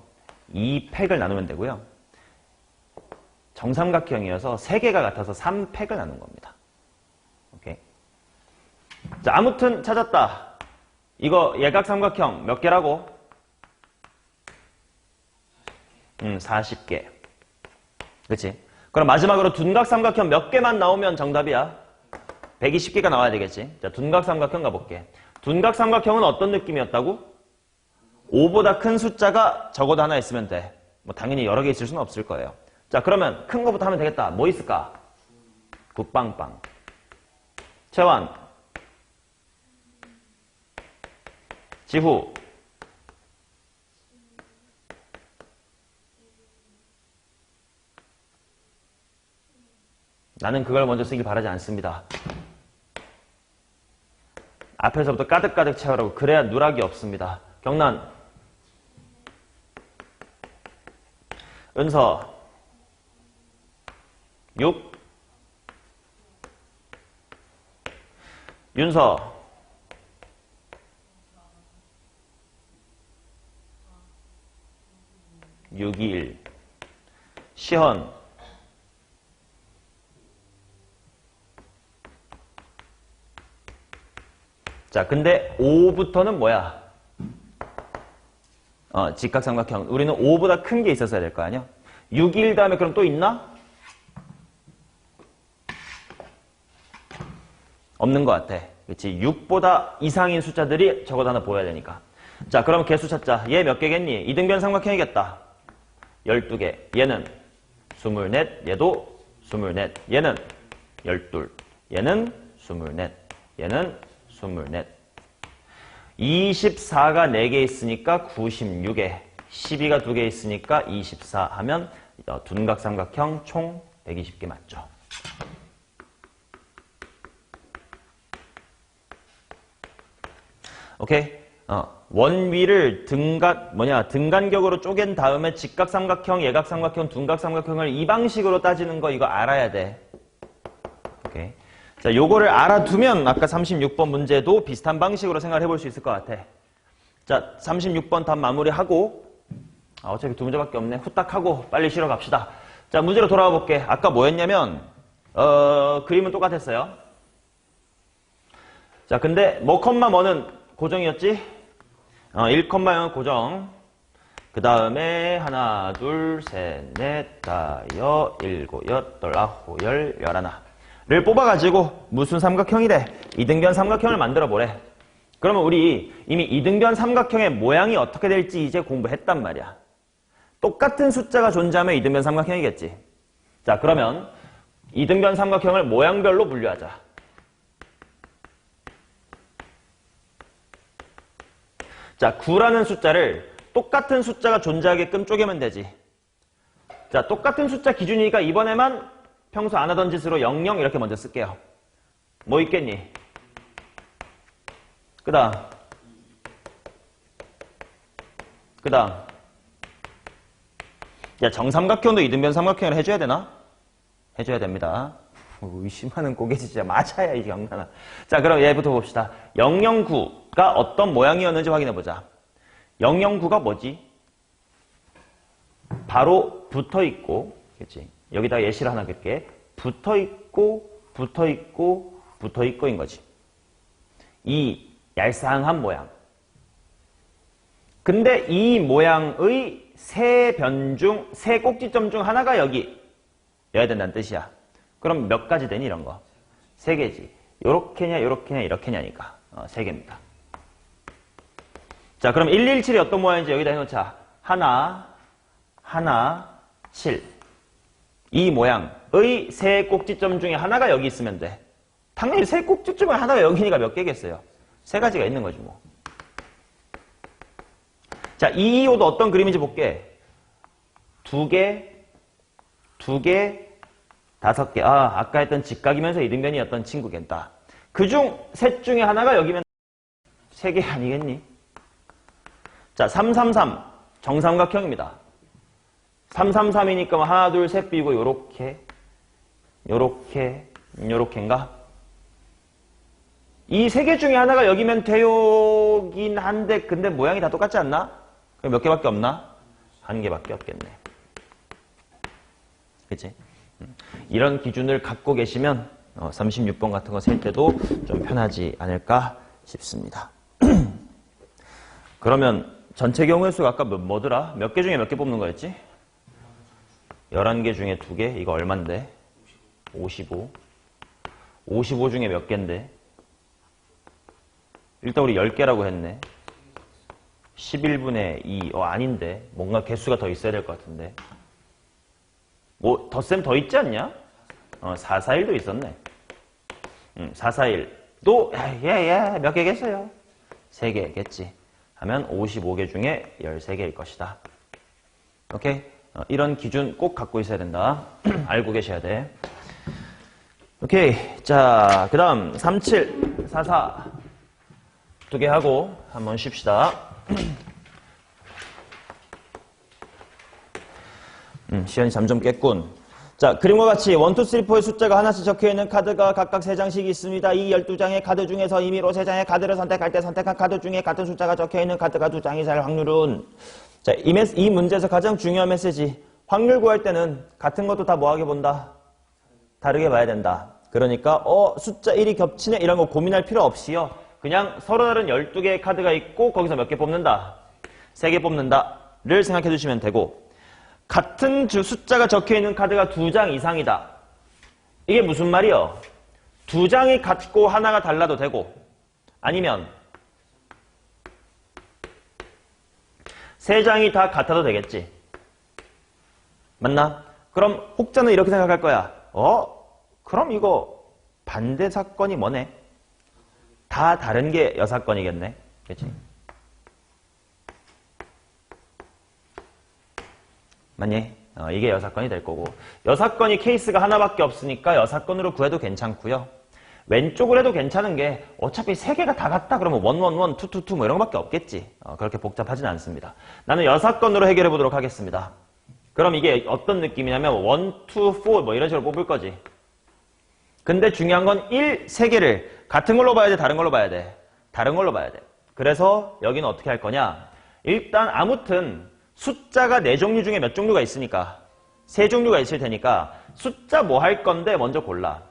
2팩을 나누면 되고요. 정삼각형이어서 3개가 같아서 3팩을 나눈 겁니다. 오케이. 자, 아무튼 찾았다. 이거 예각삼각형 몇 개라고? 40개. 그치? 그럼 마지막으로 둔각삼각형 몇 개만 나오면 정답이야? 120개가 나와야 되겠지? 자, 둔각삼각형 가볼게. 둔각삼각형은 어떤 느낌이었다고? 5보다 큰 숫자가 적어도 하나 있으면 돼. 뭐 당연히 여러 개 있을 수는 없을 거예요. 자, 그러면 큰 거부터 하면 되겠다. 뭐 있을까? 굿빵빵. 채환. 지후. 나는 그걸 먼저 쓰길 바라지 않습니다. 앞에서부터 가득가득 채우라고. 그래야 누락이 없습니다. 경란. 은서. 6. 윤서. 621. 시헌. 자, 근데 5부터는 뭐야? 직각삼각형. 우리는 5보다 큰 게 있었어야 될 거 아니야? 6일 다음에 그럼 또 있나? 없는 것 같아. 그치? 6보다 이상인 숫자들이 적어도 하나 보여야 되니까. 자, 그럼 개수 찾자. 얘 몇 개겠니? 이등변 삼각형이겠다. 12개. 얘는 24. 얘도 24. 얘는 12. 얘는 24. 얘는 24. 24가 4개 있으니까 96에 12가 2개 있으니까 24 하면 둔각삼각형 총 120개 맞죠. 오케이? 원위를 등간격으로 쪼갠 다음에 직각삼각형, 예각삼각형, 둔각삼각형을 이 방식으로 따지는 거 이거 알아야 돼. 오케이? 자, 요거를 알아두면 아까 36번 문제도 비슷한 방식으로 생각을 해볼 수 있을 것 같아. 자, 36번 답 마무리하고 어차피 2문제밖에 없네. 후딱 하고 빨리 쉬러 갑시다. 자, 문제로 돌아와 볼게. 아까 뭐였냐면 그림은 똑같았어요. 자, 근데 뭐 컴마 뭐는 고정이었지? 1,0은 고정. 그 다음에 하나, 둘, 셋, 넷, 다섯, 일곱, 여덟, 아홉, 열, 열하나를 뽑아가지고 무슨 삼각형이래? 이등변 삼각형을 만들어 보래. 그러면 우리 이미 이등변 삼각형의 모양이 어떻게 될지 이제 공부했단 말이야. 똑같은 숫자가 존재하면 이등변 삼각형이겠지. 자, 그러면 이등변 삼각형을 모양별로 분류하자. 자, 9라는 숫자를 똑같은 숫자가 존재하게끔 쪼개면 되지. 자, 똑같은 숫자 기준이니까 이번에만 평소 안 하던 짓으로 00 이렇게 먼저 쓸게요. 뭐 있겠니? 그 다음. 야, 정삼각형도 이등변 삼각형을 해줘야 되나? 해줘야 됩니다. 의심하는 고개 진짜 맞아야 이 영란아. 자, 그럼 얘부터 봅시다. 009가 어떤 모양이었는지 확인해보자. 009가 뭐지? 바로 붙어있고, 그치? 여기다 예시를 하나 뺄게. 붙어있고, 붙어있고, 붙어있고인 거지. 이 얄쌍한 모양. 근데 이 모양의 세 변 중, 세 꼭지점 중 하나가 여기 여야 된다는 뜻이야. 그럼 몇 가지 되니 이런 거? 세 개지. 요렇게냐, 요렇게냐, 이렇게냐니까. 세 개입니다. 자, 그럼 117이 어떤 모양인지 여기다 해놓자. 하나, 7. 이 모양의 세 꼭지점 중에 하나가 여기 있으면 돼. 당연히 세 꼭지점에 하나가 여기니까 몇 개겠어요? 세 가지가 있는 거지 뭐. 자, 225도 어떤 그림인지 볼게. 두 개, 5개. 아, 아까 했던 직각이면서 이등변이었던 친구겠다. 그중 셋 중에 하나가 여기면 세 개 아니겠니? 자, 333 정삼각형입니다. 333이니까 뭐 하나, 둘, 셋 비고 요렇게인가? 이 세 개 중에 하나가 여기면 되요긴 한데 근데 모양이 다 똑같지 않나? 그럼 몇 개밖에 없나? 한 개밖에 없겠네. 그치? 이런 기준을 갖고 계시면 36번 같은 거 셀 때도 좀 편하지 않을까 싶습니다. 그러면 전체 경우의 수가 아까 뭐더라? 몇 개 중에 몇 개 뽑는 거였지? 11개 중에 2개? 이거 얼만데? 55. 55 중에 몇 개인데? 일단 우리 10개라고 했네. 11분의 2. 아닌데. 뭔가 개수가 더 있어야 될 것 같은데. 뭐, 덧셈 더 있지 않냐? 441도 있었네. 441도, 몇 개겠어요? 3개겠지. 하면 55개 중에 13개일 것이다. 오케이? 이런 기준 꼭 갖고 있어야 된다. 알고 계셔야 돼. 오케이. 자, 그 다음, 37, 44. 2개 하고 한번 쉽시다. 시연이 잠 좀 깼군. 자, 그림과 같이 1, 2, 3, 4의 숫자가 하나씩 적혀있는 카드가 각각 3장씩 있습니다. 이 12장의 카드 중에서 임의로 3장의 카드를 선택할 때 선택한 카드 중에 같은 숫자가 적혀있는 카드가 2장이 살 확률은, 자, 이 문제에서 가장 중요한 메시지, 확률 구할 때는 같은 것도 다 뭐하게 본다? 다르게 봐야 된다. 그러니까 숫자 1이 겹치네 이런 거 고민할 필요 없이요. 그냥 서로 다른 12개의 카드가 있고 거기서 몇 개 뽑는다? 3개 뽑는다를 생각해 주시면 되고, 같은 숫자가 적혀있는 카드가 2장 이상이다. 이게 무슨 말이요? 2장이 같고 하나가 달라도 되고, 아니면 3장이 다 같아도 되겠지. 맞나? 그럼 혹자는 이렇게 생각할 거야. 그럼 이거 반대 사건이 뭐네? 다 다른 게 여사건이겠네. 그치? 맞니? 이게 여사건이 될 거고. 여사건이 케이스가 하나밖에 없으니까 여사건으로 구해도 괜찮고요. 왼쪽을 해도 괜찮은 게 어차피 3개가 다 같다 그러면 1, 1, 1, 2, 2, 2 뭐 이런 것밖에 없겠지. 그렇게 복잡하진 않습니다. 나는 여사건으로 해결해 보도록 하겠습니다. 그럼 이게 어떤 느낌이냐면 1, 2, 4 뭐 이런 식으로 뽑을 거지. 근데 중요한 건 3개를 같은 걸로 봐야 돼? 다른 걸로 봐야 돼? 다른 걸로 봐야 돼. 그래서 여기는 어떻게 할 거냐? 일단 아무튼 숫자가 4종류 중에 몇 종류가 있으니까 3종류가 있을 테니까 숫자 뭐 할 건데 먼저 골라.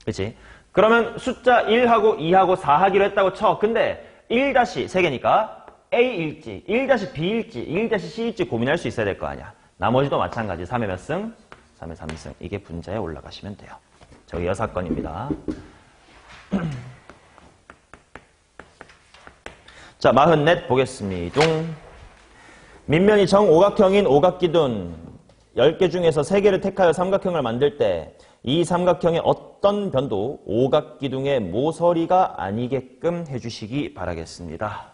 그치? 그러면 숫자 1하고 2하고 4 하기로 했다고 쳐. 근데 1-3개니까 A일지 1-B일지 1-C일지 고민할 수 있어야 될 거 아니야. 나머지도 마찬가지. 3의 몇 승? 3의 3승. 이게 분자에 올라가시면 돼요. 저기 여사건입니다. 자, 44 보겠습니다. 밑면이 정오각형인 오각기둥 10개 중에서 3개를 택하여 삼각형을 만들 때 이 삼각형의 어떤 변도 오각기둥의 모서리가 아니게끔 해주시기 바라겠습니다.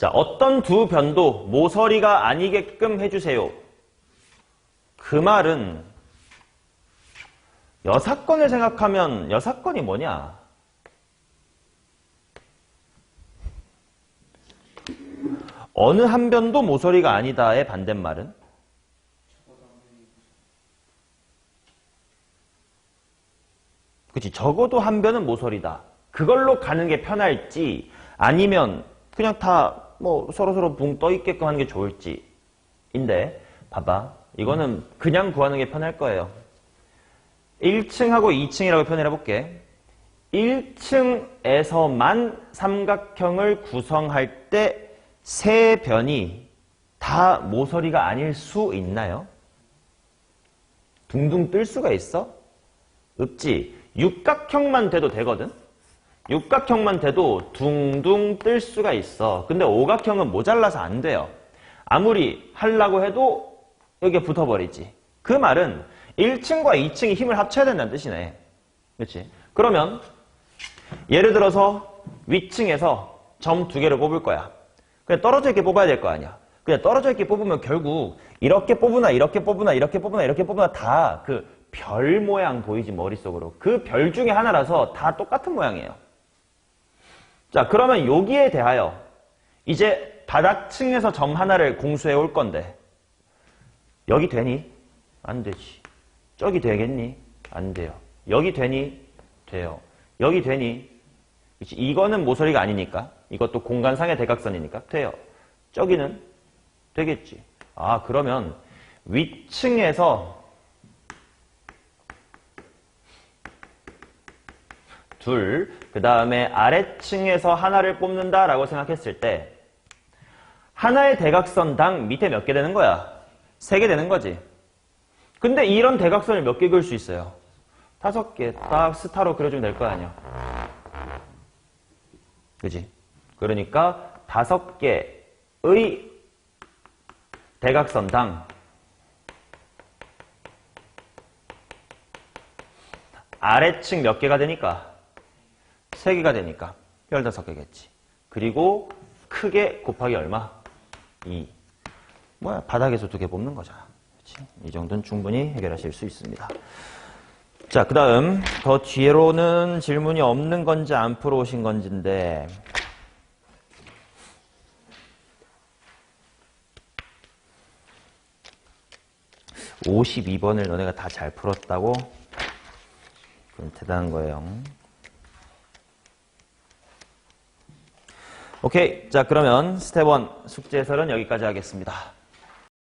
자, 어떤 두 변도 모서리가 아니게끔 해주세요. 그 말은 여사건을 생각하면 여사건이 뭐냐? 어느 한 변도 모서리가 아니다의 반대말은? 그치, 적어도 한 변은 모서리다. 그걸로 가는 게 편할지 아니면 그냥 다 뭐 서로서로 붕 떠있게끔 하는 게 좋을지 인데 봐봐, 이거는 그냥 구하는 게 편할 거예요. 1층하고 2층이라고 표현을 해볼게. 1층에서만 삼각형을 구성할 때 세 변이 다 모서리가 아닐 수 있나요? 둥둥 뜰 수가 있어? 없지. 육각형만 돼도 되거든? 육각형만 돼도 둥둥 뜰 수가 있어. 근데 오각형은 모자라서 안 돼요. 아무리 하려고 해도 여기에 붙어버리지. 그 말은 1층과 2층이 힘을 합쳐야 된다는 뜻이네. 그렇지? 그러면 예를 들어서 위층에서 점 두 개를 뽑을 거야. 그냥 떨어져 있게 뽑아야 될 거 아니야. 그냥 떨어져 있게 뽑으면 결국 이렇게 뽑으나 이렇게 뽑으나 이렇게 뽑으나 이렇게 뽑으나 다 그 별 모양 보이지, 머릿속으로. 그 별 중에 하나라서 다 똑같은 모양이에요. 자, 그러면 여기에 대하여 이제 바닥층에서 점 하나를 공수해 올 건데 여기 되니? 안 되지. 저기 되겠니? 안 돼요. 여기 되니? 돼요. 여기 되니? 그치? 이거는 모서리가 아니니까. 이것도 공간상의 대각선이니까 돼요. 저기는 되겠지. 아, 그러면 위층에서 둘, 그 다음에 아래층에서 하나를 뽑는다라고 생각했을 때 하나의 대각선당 밑에 몇 개 되는 거야? 3개 되는 거지. 근데 이런 대각선을 몇 개 그을 수 있어요? 5개 딱 스타로 그려주면 될 거 아니야. 그지? 그러니까 5개의 대각선당 아래층 몇 개가 되니까? 3개가 되니까 15개겠지. 그리고 크게 곱하기 얼마? 2. 뭐야, 바닥에서 2개 뽑는 거잖아. 그치? 이 정도는 충분히 해결하실 수 있습니다. 자, 그 다음 더 뒤로는 질문이 없는 건지 안 풀어오신 건지인데 52번을 너네가 다 잘 풀었다고? 그럼 대단한 거예요. 오케이. 자, 그러면 스텝 1 숙제 해설은 여기까지 하겠습니다.